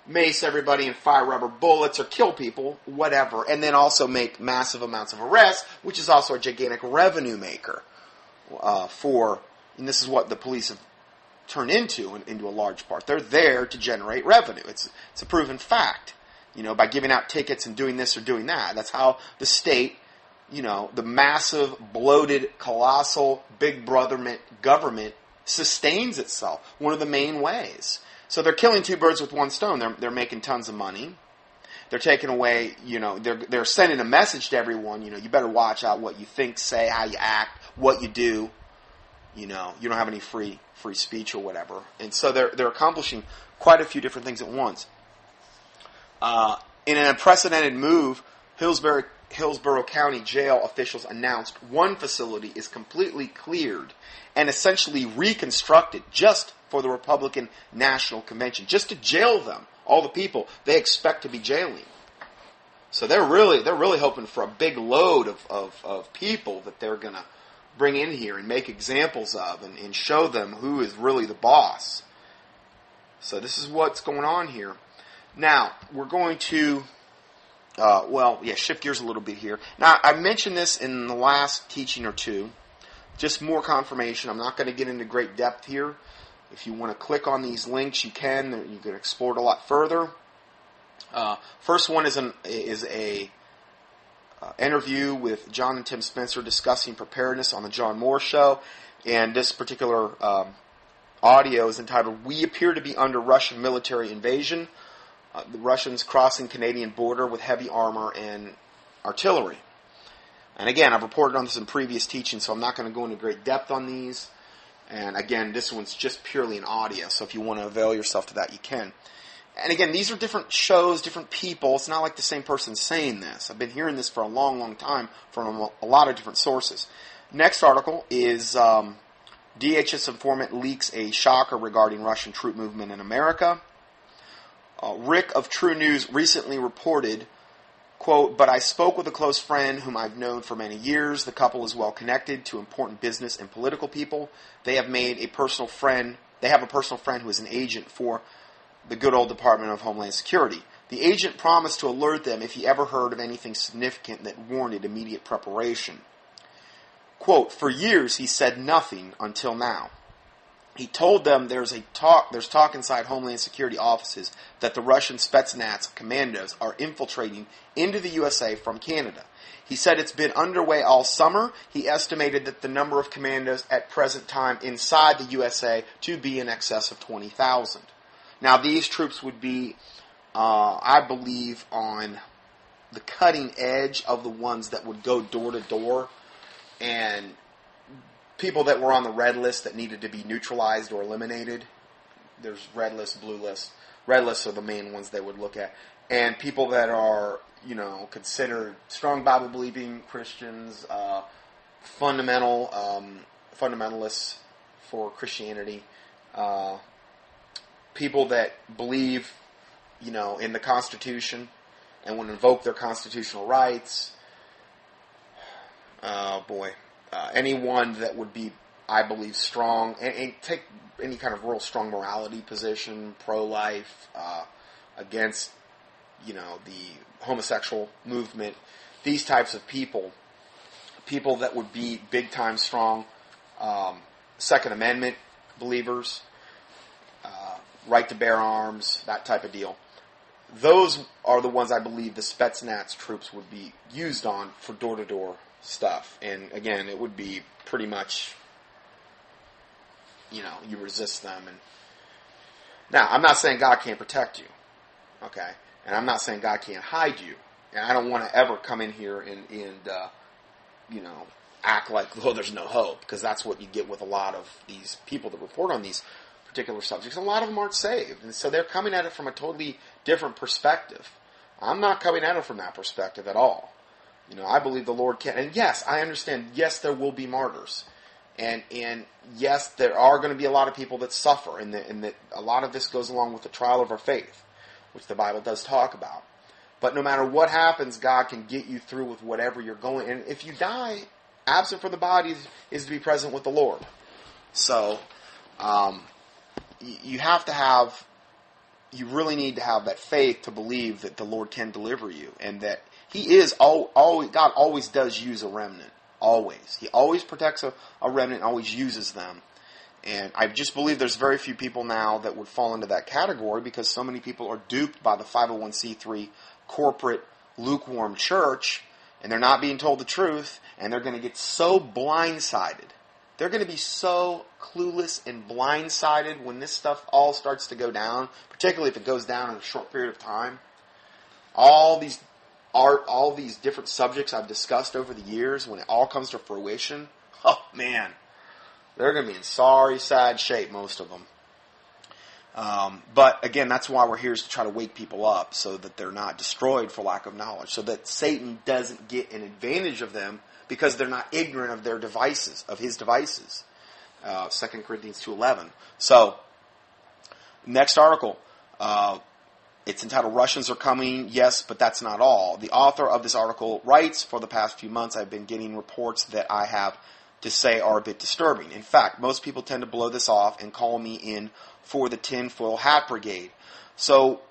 mace everybody and fire rubber bullets or kill people, whatever, and then also make massive amounts of arrests, which is also a gigantic revenue maker and this is what the police have turned into a large part. They're there to generate revenue. It's a proven fact. By giving out tickets and doing this or doing that. That's how the state, the massive, bloated, colossal, big brother government sustains itself. One of the main ways. So they're killing two birds with one stone. They're making tons of money. They're taking away, they're sending a message to everyone, you better watch out what you think, say, how you act, what you do. You don't have any free speech or whatever. And so they're accomplishing quite a few different things at once. In an unprecedented move, Hillsborough County Jail officials announced one facility is completely cleared and essentially reconstructed just for the Republican National Convention, just to jail them, all the people they expect to be jailing. So they're really hoping for a big load of people that they're going to bring in here and make examples of and show them who is really the boss. So this is what's going on here. Now, we're going to, shift gears a little bit here. Now, I mentioned this in the last teaching or two. Just more confirmation. I'm not going to get into great depth here. If you want to click on these links, you can. You can explore it a lot further. First one is a interview with John and Tim Spencer discussing preparedness on the John Moore Show. And this particular audio is entitled, "We Appear to Be Under Russian Military Invasion. The Russians crossing Canadian border with heavy armor and artillery." And again, I've reported on this in previous teachings, so I'm not going to go into great depth on these. And again, this one's just purely an audio, so if you want to avail yourself to that, you can. And again, these are different shows, different people. It's not like the same person saying this. I've been hearing this for a long, long time from a lot of different sources. Next article is DHS informant leaks a shocker regarding Russian troop movement in America. Rick of True News recently reported, quote, "But I spoke with a close friend whom I've known for many years. The couple is well connected to important business and political people. They have a personal friend who is an agent for the good old Department of Homeland Security. The agent promised to alert them if he ever heard of anything significant that warranted immediate preparation. Quote, for years he said nothing until now. He told them there's talk inside Homeland Security offices that the Russian Spetsnaz commandos are infiltrating into the USA from Canada. He said it's been underway all summer. He estimated that the number of commandos at present time inside the USA to be in excess of 20,000. Now these troops would be, I believe, on the cutting edge of the ones that would go door to door, and people that were on the red list that needed to be neutralized or eliminated. There's red list, blue list. Red lists are the main ones they would look at. And people that are, considered strong Bible-believing Christians, fundamentalists for Christianity, people that believe, in the Constitution and would invoke their constitutional rights. Anyone that would be, I believe, strong and take any kind of real strong morality position, pro-life, against, the homosexual movement. These types of people that would be big-time strong, Second Amendment believers, right to bear arms, that type of deal. Those are the ones I believe the Spetsnaz troops would be used on for door-to-door stuff. And again, it would be pretty much, you resist them. And now, I'm not saying God can't protect you, okay? And I'm not saying God can't hide you. And I don't want to ever come in here and act like, there's no hope, because that's what you get with a lot of these people that report on these particular subjects. A lot of them aren't saved, and so they're coming at it from a totally different perspective. I'm not coming at it from that perspective at all. I believe the Lord can, and yes, I understand, yes, there will be martyrs, and yes, there are going to be a lot of people that suffer, and that a lot of this goes along with the trial of our faith, which the Bible does talk about. But no matter what happens, God can get you through with whatever you're going, and if you die, absent from the body is to be present with the Lord. So, you have to have you really need to have that faith to believe that the Lord can deliver you, and that He is always, God always does use a remnant. Always. He always protects a remnant and always uses them. And I just believe there's very few people now that would fall into that category, because so many people are duped by the 501c3 corporate lukewarm church, and they're not being told the truth, and they're going to get so blindsided. They're going to be so clueless and blindsided when this stuff all starts to go down, particularly if it goes down in a short period of time. All these different subjects I've discussed over the years, when it all comes to fruition, oh man, they're going to be in sorry, sad shape, most of them. But again, that's why we're here, is to try to wake people up so that they're not destroyed for lack of knowledge, so that Satan doesn't get an advantage of them because they're not ignorant of their devices, of his devices. 2 Corinthians 2:11. So, next article. It's entitled, Russians Are Coming, Yes, But That's Not All. The author of this article writes, for the past few months I've been getting reports that I have to say are a bit disturbing. In fact, most people tend to blow this off and call me in for the tinfoil hat brigade. So,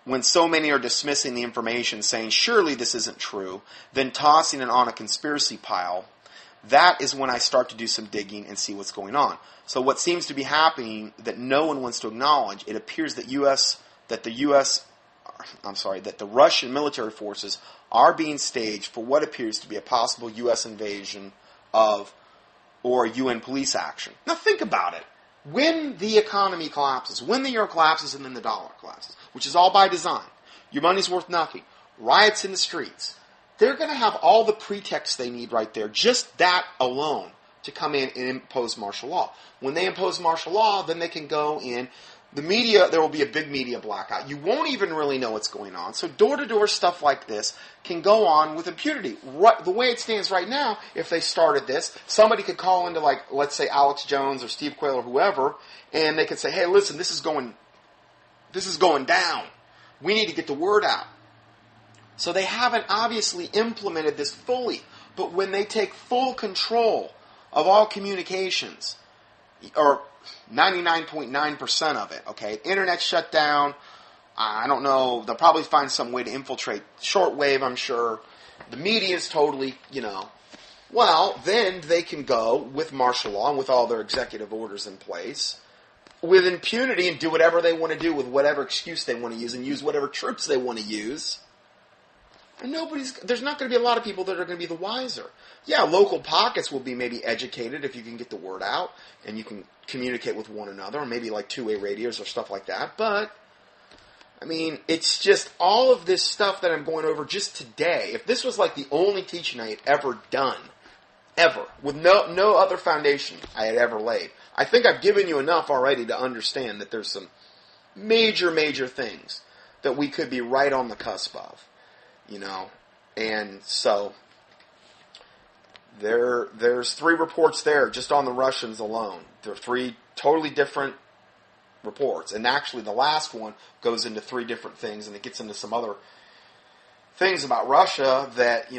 when so many are dismissing the information, saying, surely this isn't true, then tossing it on a conspiracy pile, that is when I start to do some digging and see what's going on. So what seems to be happening that no one wants to acknowledge, it appears that the Russian military forces are being staged for what appears to be a possible U.S. invasion or UN police action. Now think about it. When the economy collapses, when the euro collapses and then the dollar collapses, which is all by design, your money's worth nothing, riots in the streets, they're going to have all the pretexts they need right there, just that alone, to come in and impose martial law. When they impose martial law, then they can go in. The media, there will be a big media blackout. You won't even really know what's going on. So door-to-door stuff like this can go on with impunity. The way it stands right now, if they started this, somebody could call into, like, let's say Alex Jones or Steve Quayle or whoever, and they could say, hey, listen, this is going down. We need to get the word out. So they haven't obviously implemented this fully. But when they take full control of all communications, or 99.9% of it, okay? Internet shut down. I don't know. They'll probably find some way to infiltrate shortwave, I'm sure. The media is totally, well, then they can go with martial law and with all their executive orders in place with impunity and do whatever they want to do with whatever excuse they want to use and use whatever troops they want to use. And there's not going to be a lot of people that are going to be the wiser. Yeah, local pockets will be maybe educated if you can get the word out and you can communicate with one another, or maybe like two-way radios or stuff like that. But, I mean, it's just all of this stuff that I'm going over just today. If this was like the only teaching I had ever done, ever, with no other foundation I had ever laid, I think I've given you enough already to understand that there's some major, major things that we could be right on the cusp of. And so there's 3 reports there just on the Russians alone. There are 3 totally different reports, and actually the last one goes into 3 different things, and it gets into some other things about Russia that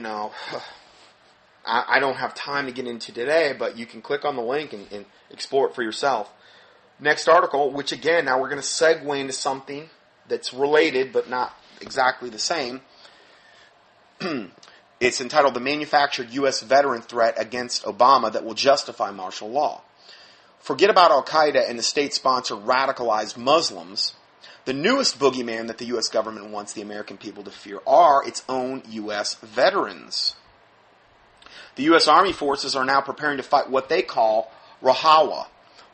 I don't have time to get into today, but you can click on the link and explore it for yourself. Next article, which again, now we're going to segue into something that's related but not exactly the same. It's entitled, The Manufactured U.S. Veteran Threat Against Obama That Will Justify Martial Law. Forget about Al-Qaeda and the state-sponsored radicalized Muslims. The newest boogeyman that the U.S. government wants the American people to fear are its own U.S. veterans. The U.S. Army forces are now preparing to fight what they call Rahawa,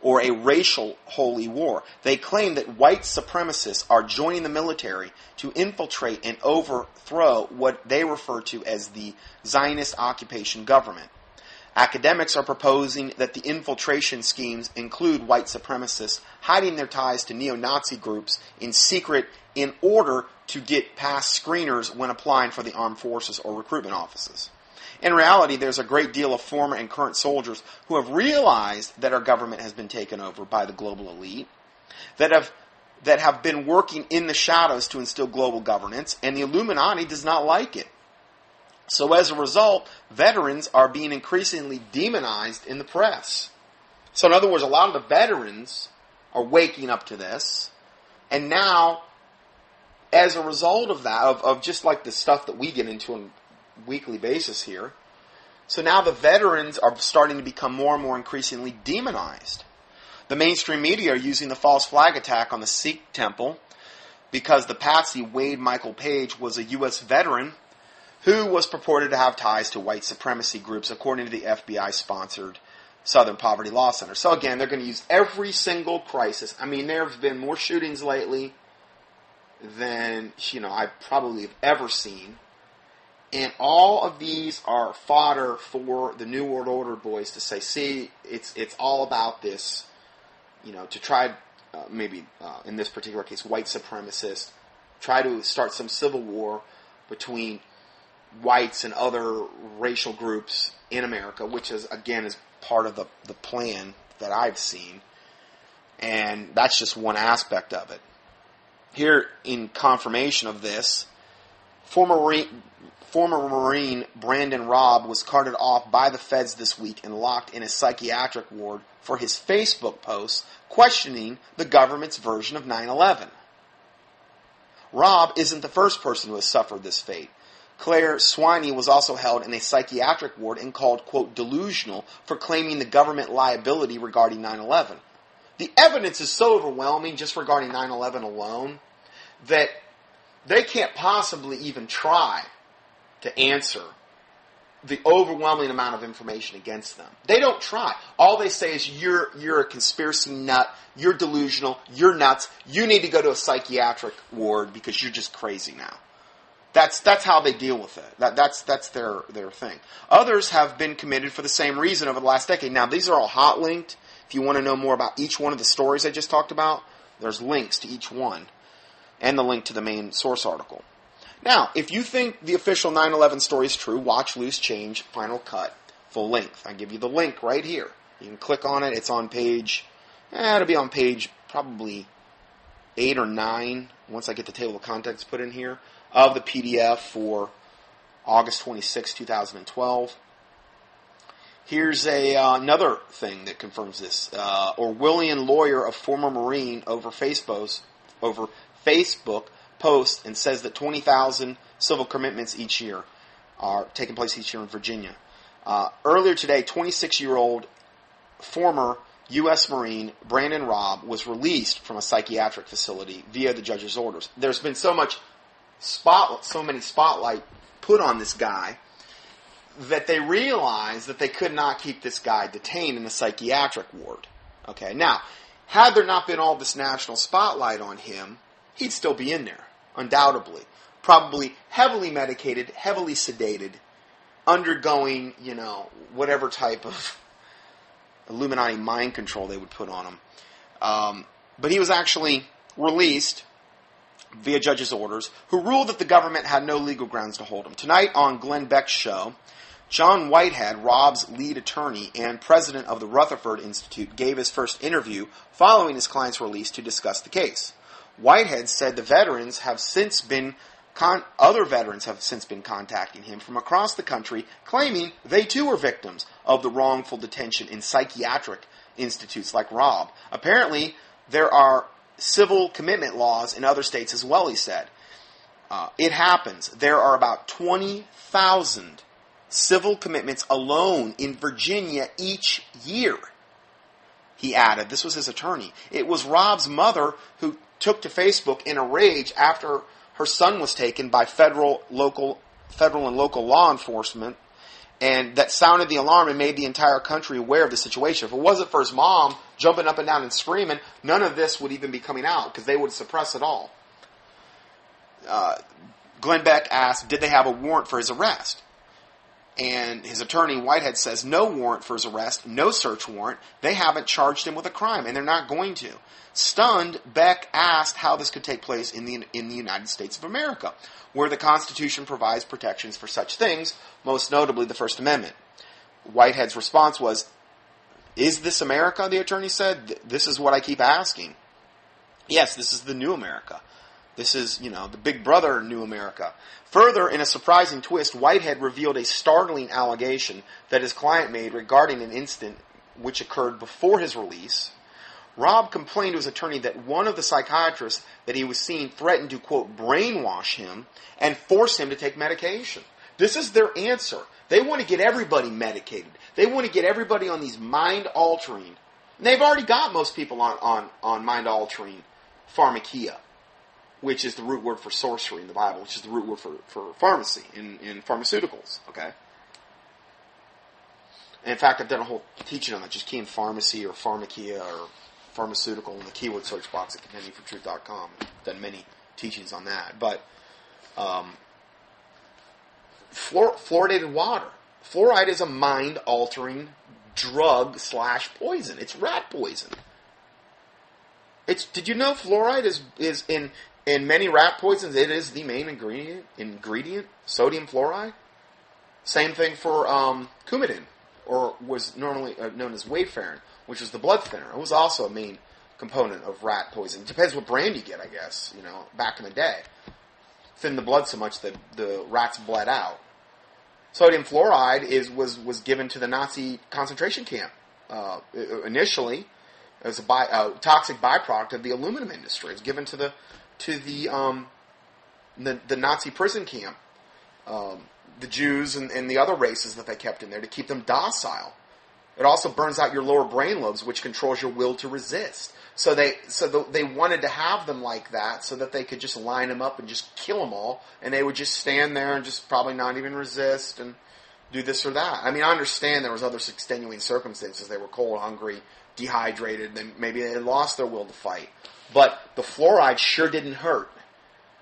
or a racial holy war. They claim that white supremacists are joining the military to infiltrate and overthrow what they refer to as the Zionist occupation government. Academics are proposing that the infiltration schemes include white supremacists hiding their ties to neo-Nazi groups in secret in order to get past screeners when applying for the armed forces or recruitment offices. In reality, there's a great deal of former and current soldiers who have realized that our government has been taken over by the global elite, that have been working in the shadows to instill global governance, and the Illuminati does not like it. So as a result, veterans are being increasingly demonized in the press. So in other words, a lot of the veterans are waking up to this, And now, as a result of that, of just like the stuff that we get into on a weekly basis here, so now the veterans are starting to become more and more increasingly demonized. The mainstream media are using the false flag attack on the Sikh temple because the patsy Wade Michael Page was a U.S. veteran who was purported to have ties to white supremacy groups, according to the FBI-sponsored Southern Poverty Law Center. So again, they're going to use every single crisis. I mean, there have been more shootings lately than, I probably have ever seen. And all of these are fodder for the New World Order boys to say, see, it's all about this, to try, maybe in this particular case, white supremacists, try to start some civil war between whites and other racial groups in America, which is part of the plan that I've seen. And that's just one aspect of it. Here, in confirmation of this, former Marine Brandon Robb was carted off by the feds this week and locked in a psychiatric ward for his Facebook posts questioning the government's version of 9/11. Robb isn't the first person who has suffered this fate. Claire Swiney was also held in a psychiatric ward and called, quote, delusional for claiming the government liability regarding 9/11. The evidence is so overwhelming just regarding 9/11 alone that they can't possibly even try to answer the overwhelming amount of information against them. They don't try. All they say is, you're a conspiracy nut, you're delusional, you're nuts, you need to go to a psychiatric ward because you're just crazy now. That's how they deal with it. That's their thing. Others have been committed for the same reason over the last decade. Now, these are all hot linked. If you want to know more about each one of the stories I just talked about, there's links to each one and the link to the main source article. Now, if you think the official 9/11 story is true, watch Loose Change Final Cut full length. I give you the link right here. You can click on it. It's on page, it'll be on page probably 8 or 9 once I get the table of contents put in here of the PDF for August 26, 2012. Here's another thing that confirms this. Orwellian lawyer of former Marine over Facebook posts and says that 20,000 civil commitments each year are taking place each year in Virginia. Earlier today, 26-year-old former U.S. Marine Brandon Robb was released from a psychiatric facility via the judge's orders. There's been so many spotlight put on this guy that they realized that they could not keep this guy detained in a psychiatric ward. Okay, now, had there not been all this national spotlight on him, he'd still be in there, undoubtedly. Probably heavily medicated, heavily sedated, undergoing, whatever type of Illuminati mind control they would put on him. But he was actually released via judge's orders, who ruled that the government had no legal grounds to hold him. Tonight on Glenn Beck's show, John Whitehead, Robb's lead attorney and president of the Rutherford Institute, gave his first interview following his client's release to discuss the case. Whitehead said other veterans have since been contacting him from across the country, claiming they too were victims of the wrongful detention in psychiatric institutes like Robb. Apparently, there are civil commitment laws in other states as well, he said. It happens. There are about 20,000 civil commitments alone in Virginia each year, he added. This was his attorney. It was Robb's mother who took to Facebook in a rage after her son was taken by federal and local law enforcement, and that sounded the alarm and made the entire country aware of the situation. If it wasn't for his mom jumping up and down and screaming, none of this would even be coming out because they would suppress it all. Glenn Beck asked, did they have a warrant for his arrest? And his attorney, Whitehead, says no warrant for his arrest, no search warrant. They haven't charged him with a crime, and they're not going to. Stunned, Beck asked how this could take place in the United States of America, where the Constitution provides protections for such things, most notably the First Amendment. Whitehead's response was, is this America, the attorney said? This is what I keep asking. Yes, this is the new America. This is, the big brother new America. Further, in a surprising twist, Whitehead revealed a startling allegation that his client made regarding an incident which occurred before his release. Rob complained to his attorney that one of the psychiatrists that he was seeing threatened to, quote, brainwash him and force him to take medication. This is their answer. They want to get everybody medicated. They want to get everybody on these mind-altering. And they've already got most people on mind-altering pharmakia, which is the root word for sorcery in the Bible, which is the root word for pharmacy in pharmaceuticals, okay? And in fact, I've done a whole teaching on that. Just key in pharmacy or pharmakia or pharmaceutical in the keyword search box at contendingfortruth.com. I've done many teachings on that. But fluoridated water. Fluoride is a mind-altering drug/poison. It's rat poison. Did you know fluoride is in many rat poisons? It is the main ingredient. Sodium fluoride. Same thing for Coumadin, or was normally known as Wayfarin, which was the blood thinner. It was also a main component of rat poison. It depends what brand you get, I guess. Back in the day, thin the blood so much that the rats bled out. Sodium fluoride was given to the Nazi concentration camp initially as a toxic byproduct of the aluminum industry. It was given to the Nazi prison camp, the Jews and the other races that they kept in there to keep them docile. It also burns out your lower brain lobes, which controls your will to resist. So they wanted to have them like that so that they could just line them up and just kill them all, and they would just stand there and just probably not even resist and do this or that. I mean, I understand there was other extenuating circumstances. They were cold, hungry, dehydrated, then maybe they had lost their will to fight. But the fluoride sure didn't hurt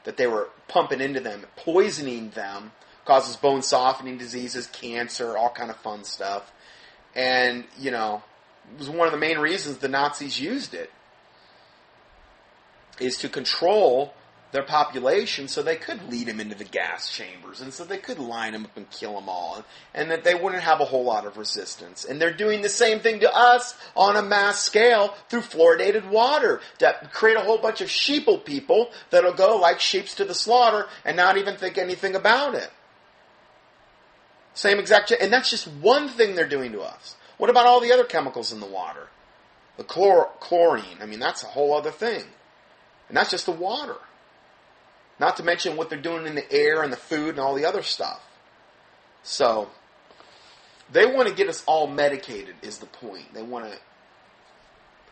that they were pumping into them, poisoning them, causes bone softening diseases, cancer, all kind of fun stuff. And, it was one of the main reasons the Nazis used it, is to control their population so they could lead them into the gas chambers and so they could line them up and kill them all and that they wouldn't have a whole lot of resistance. And they're doing the same thing to us on a mass scale through fluoridated water to create a whole bunch of sheeple people that'll go like sheeps to the slaughter and not even think anything about it. Same exact, and that's just one thing they're doing to us. What about all the other chemicals in the water? The chlorine, that's a whole other thing. And that's just the water. Not to mention what they're doing in the air and the food and all the other stuff. So, they want to get us all medicated is the point. They want to,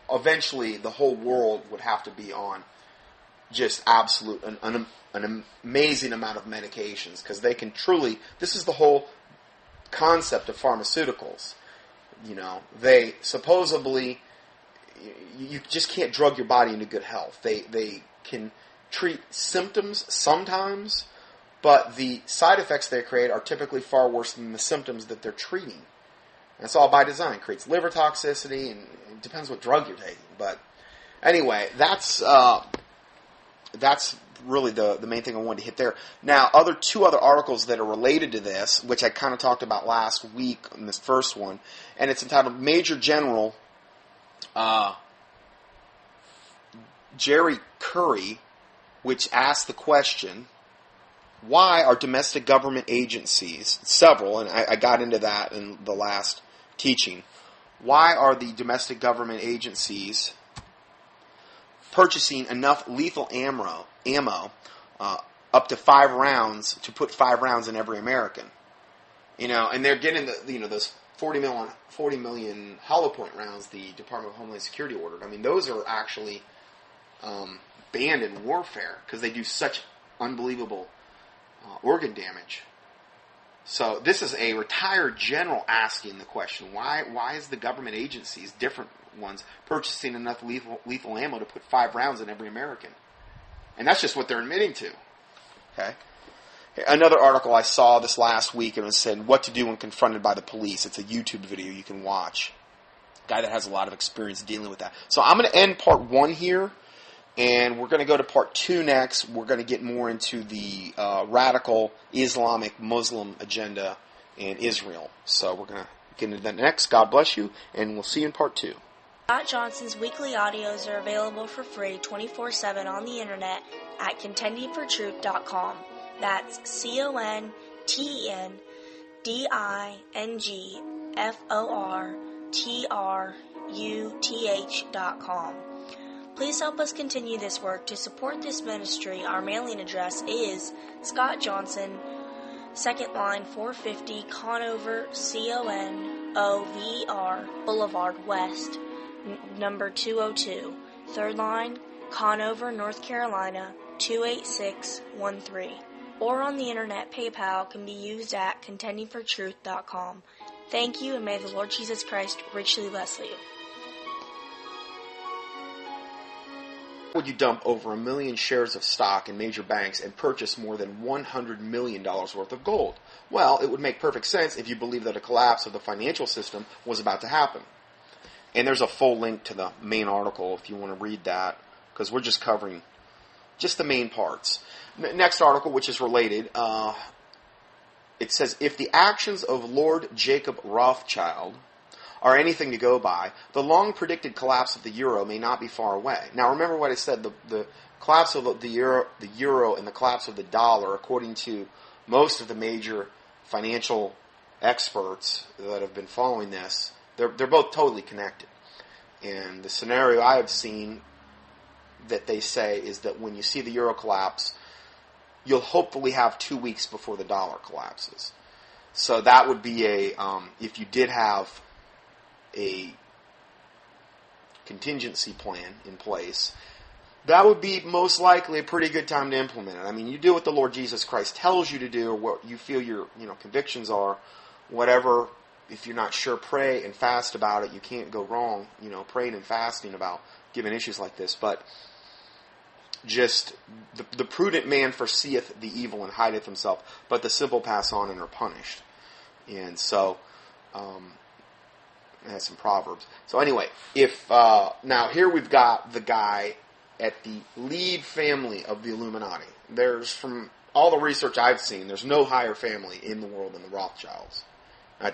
eventually the whole world would have to be on just absolute, an amazing amount of medications. Because they can truly, this is the whole concept of pharmaceuticals. They supposedly, you just can't drug your body into good health. They can treat symptoms sometimes, but the side effects they create are typically far worse than the symptoms that they're treating. And it's all by design. It creates liver toxicity, and it depends what drug you're taking. But anyway, that's really the main thing I wanted to hit there. Now, two other articles that are related to this, which I kind of talked about last week in this first one, and it's entitled Major General Jerry Curry, which asked the question, why are domestic government agencies, several, and I got into that in the last teaching, why are the domestic government agencies purchasing enough lethal ammo up to 5 rounds to put 5 rounds in every American? And they're getting those 40 million hollow point rounds the Department of Homeland Security ordered. Those are actually banned in warfare because they do such unbelievable organ damage. So this is a retired general asking the question, why is the government agencies, different ones, purchasing enough lethal ammo to put 5 rounds in every American? And that's just what they're admitting to. Okay. Another article I saw this last week, and it said, what to do when confronted by the police. It's a YouTube video you can watch. A guy that has a lot of experience dealing with that. So I'm going to end part 1 here, and we're going to go to part 2 next. We're going to get more into the radical Islamic Muslim agenda in Israel. So we're going to get into that next. God bless you, and we'll see you in part 2. Scott Johnson's weekly audios are available for free 24/7 on the internet at contendingfortruth.com. That's CONTENDINGFORTRUTH.com. Please help us continue this work. To support this ministry, our mailing address is Scott Johnson, 2nd line 450 Conover, Conover Boulevard West, number 202. 3rd line, Conover, North Carolina, 28613. Or on the internet, PayPal can be used at contendingfortruth.com. Thank you, and may the Lord Jesus Christ richly bless you. Would you dump over 1 million shares of stock in major banks and purchase more than $100 million worth of gold? Well, it would make perfect sense if you believe that a collapse of the financial system was about to happen. And there's a full link to the main article if you want to read that, because we're just covering just the main parts. Next article, which is related, it says, if the actions of Lord Jacob Rothschild are anything to go by, the long-predicted collapse of the euro may not be far away. Now, remember what I said, the collapse of the euro and the collapse of the dollar, according to most of the major financial experts that have been following this, they're both totally connected. And the scenario I have seen that they say is that when you see the euro collapse, you'll hopefully have 2 weeks before the dollar collapses. So that would be if you did have a contingency plan in place, that would be most likely a pretty good time to implement it. I mean, you do what the Lord Jesus Christ tells you to do, or what you feel your convictions are, whatever. If you're not sure, pray and fast about it. You can't go wrong, praying and fasting about given issues like this. But just the prudent man foreseeth the evil and hideth himself, but the simple pass on and are punished. And so, it has some proverbs. So anyway, now here we've got the guy at the lead family of the Illuminati. There's, from all the research I've seen, there's no higher family in the world than the Rothschilds.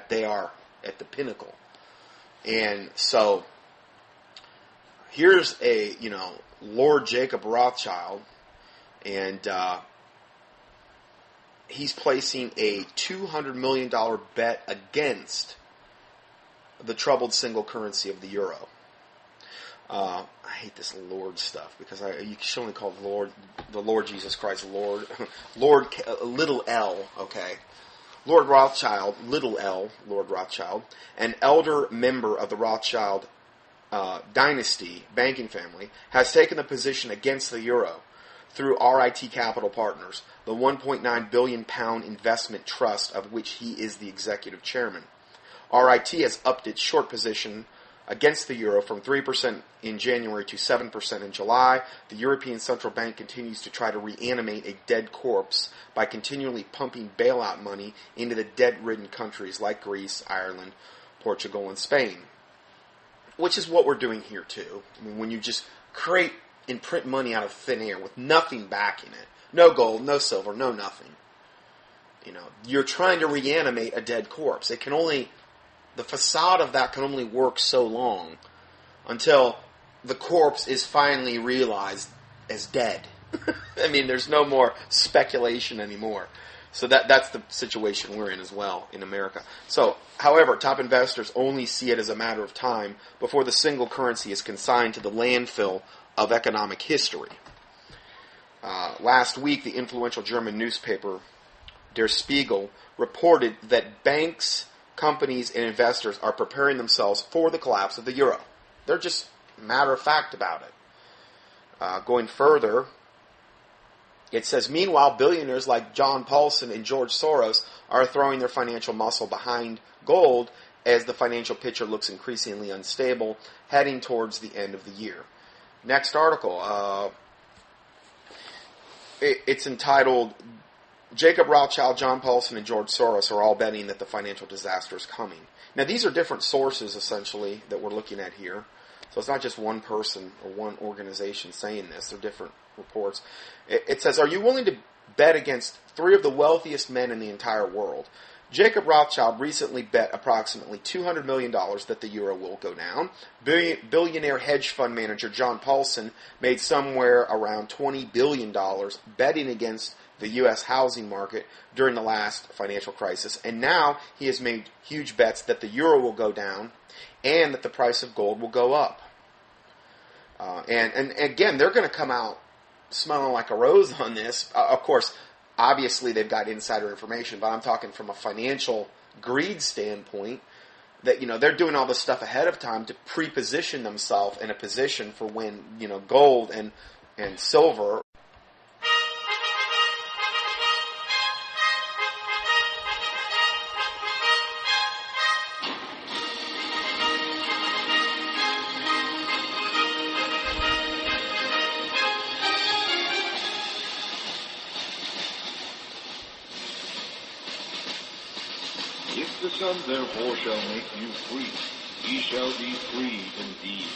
They are at the pinnacle. And so, here's a, Lord Jacob Rothschild, and he's placing a $200 million bet against the troubled single currency of the euro. I hate this Lord stuff, because you should only call the Lord Jesus Christ Lord. Lord, little L, okay. Lord Rothschild, little L, Lord Rothschild, an elder member of the Rothschild dynasty banking family, has taken the position against the euro through RIT Capital Partners, the £1.9 billion investment trust of which he is the executive chairman. RIT has upped its short position against the euro from 3% in January to 7% in July. The European Central Bank continues to try to reanimate a dead corpse by continually pumping bailout money into the debt-ridden countries like Greece, Ireland, Portugal, and Spain. Which is what we're doing here too. I mean, when you just create and print money out of thin air with nothing backing it, no gold, no silver, no nothing. You're trying to reanimate a dead corpse. The facade of that can only work so long until the corpse is finally realized as dead. I mean, there's no more speculation anymore. So that's the situation we're in as well in America. So, however, top investors only see it as a matter of time before the single currency is consigned to the landfill of economic history. Last week, the influential German newspaper Der Spiegel reported that banks, companies, and investors are preparing themselves for the collapse of the euro. They're just matter of fact about it. Going further, it says, meanwhile, billionaires like John Paulson and George Soros are throwing their financial muscle behind gold as the financial picture looks increasingly unstable, heading towards the end of the year. Next article, it's entitled, Jacob Rothschild, John Paulson, and George Soros are all betting that the financial disaster is coming. Now, these are different sources, essentially, that we're looking at here. So it's not just one person or one organization saying this. They're different reports. It says, are you willing to bet against three of the wealthiest men in the entire world? Jacob Rothschild recently bet approximately $200 million that the euro will go down. Billionaire hedge fund manager John Paulson made somewhere around $20 billion betting against the U.S. housing market during the last financial crisis. And now he has made huge bets that the euro will go down and that the price of gold will go up. And again, they're going to come out smelling like a rose on this. Of course, obviously they've got insider information, but I'm talking from a financial greed standpoint that, they're doing all this stuff ahead of time to pre-position themselves in a position for when, gold and silver. If the Son therefore shall make you free, ye shall be free indeed.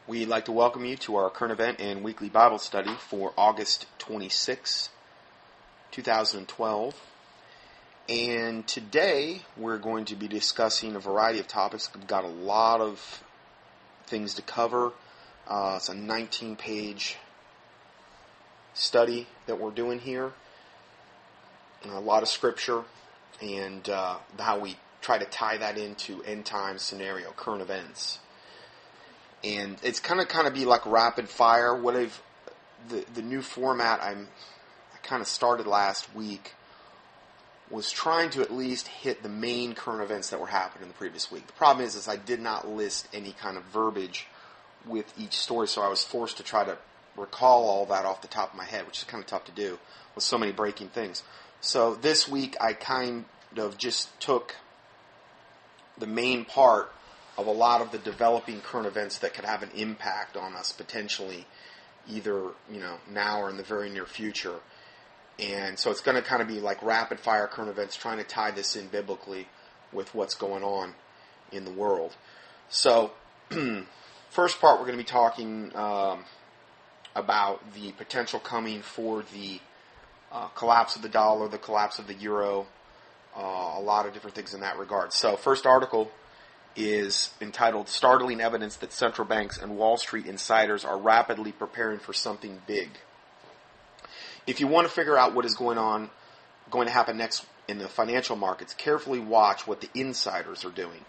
We'd like to welcome you to our current event and weekly Bible study for August 26, 2012. And today we're going to be discussing a variety of topics. We've got a lot of things to cover. It's a 19-page study that we're doing here. A lot of scripture and how we try to tie that into end time scenario, current events. And it's kind of be like rapid fire. The new format I kind of started last week was trying to at least hit the main current events that were happening in the previous week. The problem is I did not list any kind of verbiage with each story, so I was forced to try to recall all that off the top of my head, which is kind of tough to do with so many breaking things. So this week I kind of just took the main part of a lot of the developing current events that could have an impact on us potentially, either now or in the very near future. And so it's going to kind of be like rapid fire current events, trying to tie this in biblically with what's going on in the world. So first part, we're going to be talking about the potential coming for the collapse of the dollar, the collapse of the euro, a lot of different things in that regard. So first article is entitled "Startling Evidence That Central Banks and Wall Street Insiders Are Rapidly Preparing for Something Big." If you want to figure out what is going to happen next in the financial markets, carefully watch what the insiders are doing.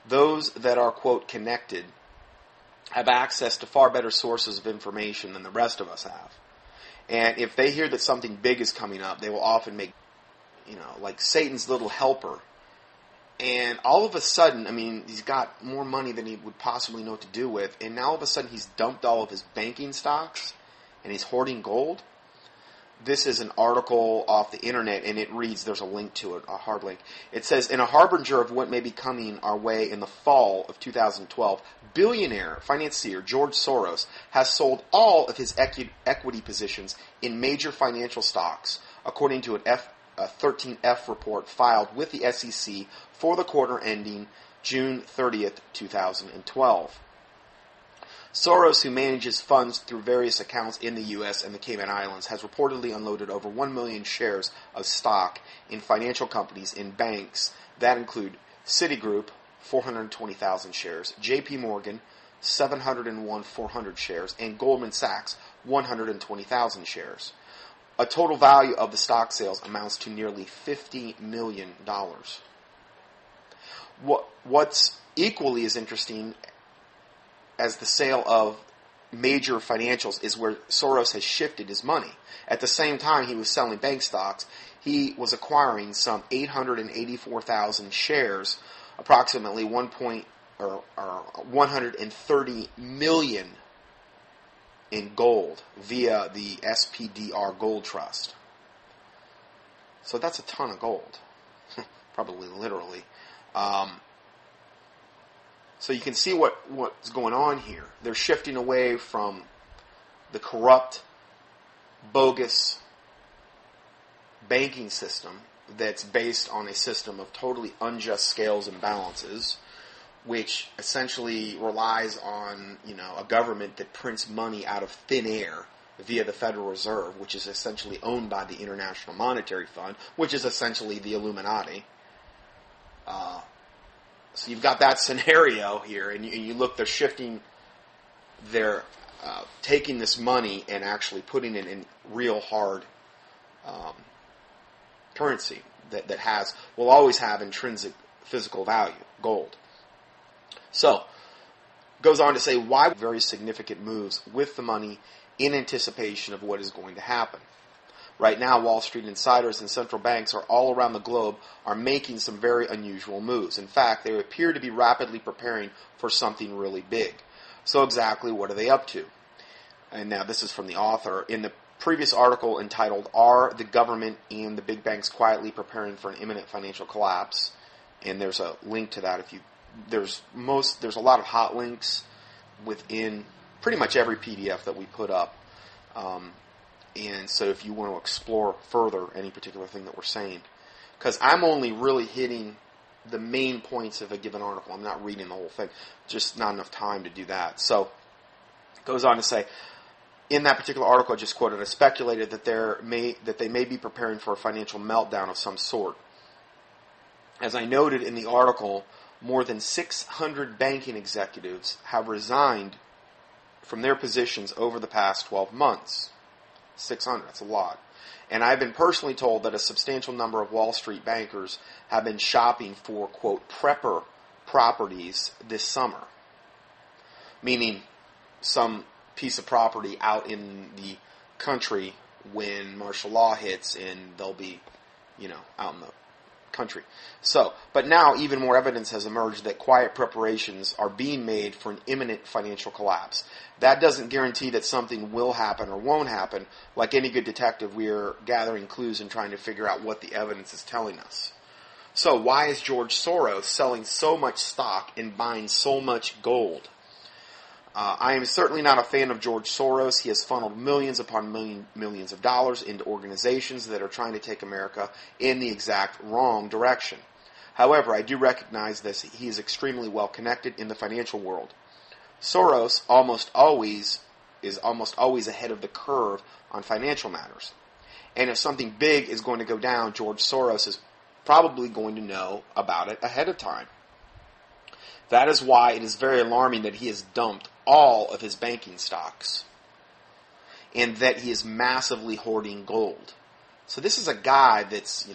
Those that are, quote, connected have access to far better sources of information than the rest of us have. And if they hear that something big is coming up, they will often make, like Satan's little helper. And all of a sudden, he's got more money than he would possibly know what to do with, and now all of a sudden he's dumped all of his banking stocks, and he's hoarding gold. This is an article off the internet, and it reads, there's a link to it, a hard link. It says, in a harbinger of what may be coming our way in the fall of 2012, billionaire financier George Soros has sold all of his equity positions in major financial stocks, according to a 13F report filed with the SEC for the quarter ending June 30th, 2012. Soros, who manages funds through various accounts in the U.S. and the Cayman Islands, has reportedly unloaded over 1 million shares of stock in financial companies in banks that include Citigroup, 420,000 shares, J.P. Morgan, 701,400 shares, and Goldman Sachs, 120,000 shares. A total value of the stock sales amounts to nearly $50 million. What's equally as interesting as the sale of major financials is where Soros has shifted his money. At the same time he was selling bank stocks, he was acquiring some 884,000 shares, approximately 130 million in gold via the SPDR Gold Trust. So that's a ton of gold, probably literally. So you can see what's going on here. They're shifting away from the corrupt, bogus banking system that's based on a system of totally unjust scales and balances, which essentially relies on, a government that prints money out of thin air via the Federal Reserve, which is essentially owned by the International Monetary Fund, which is essentially the Illuminati. So you've got that scenario here, and you look, they're shifting they're taking this money and actually putting it in real hard currency that will always have intrinsic physical value, gold. So, goes on to say why very significant moves with the money in anticipation of what is going to happen. Right now, Wall Street insiders and central banks are all around the globe are making some very unusual moves. In fact, they appear to be rapidly preparing for something really big. So exactly what are they up to? And now this is from the author. In the previous article entitled, Are the Government and the Big Banks Quietly Preparing for an Imminent Financial Collapse? And there's a link to that. There's a lot of hot links within pretty much every PDF that we put up. And so if you want to explore further any particular thing that we're saying, because I'm only really hitting the main points of a given article. I'm not reading the whole thing. Just not enough time to do that. So it goes on to say, in that particular article I just quoted, I speculated that they may be preparing for a financial meltdown of some sort. As I noted in the article, more than 600 banking executives have resigned from their positions over the past 12 months. 600, that's a lot. And I've been personally told that a substantial number of Wall Street bankers have been shopping for, quote, prepper properties this summer. Meaning some piece of property out in the country when martial law hits and they'll be, out in the country. So, but now even more evidence has emerged that quiet preparations are being made for an imminent financial collapse. That doesn't guarantee that something will happen or won't happen. Like any good detective, we are gathering clues and trying to figure out what the evidence is telling us. So why is George Soros selling so much stock and buying so much gold? I am certainly not a fan of George Soros. He has funneled millions upon millions of dollars into organizations that are trying to take America in the exact wrong direction. However, I do recognize this. He is extremely well connected in the financial world. Soros is almost always ahead of the curve on financial matters. And if something big is going to go down, George Soros is probably going to know about it ahead of time. That is why it is very alarming that he has dumped all of his banking stocks and that he is massively hoarding gold. So this is a guy that's,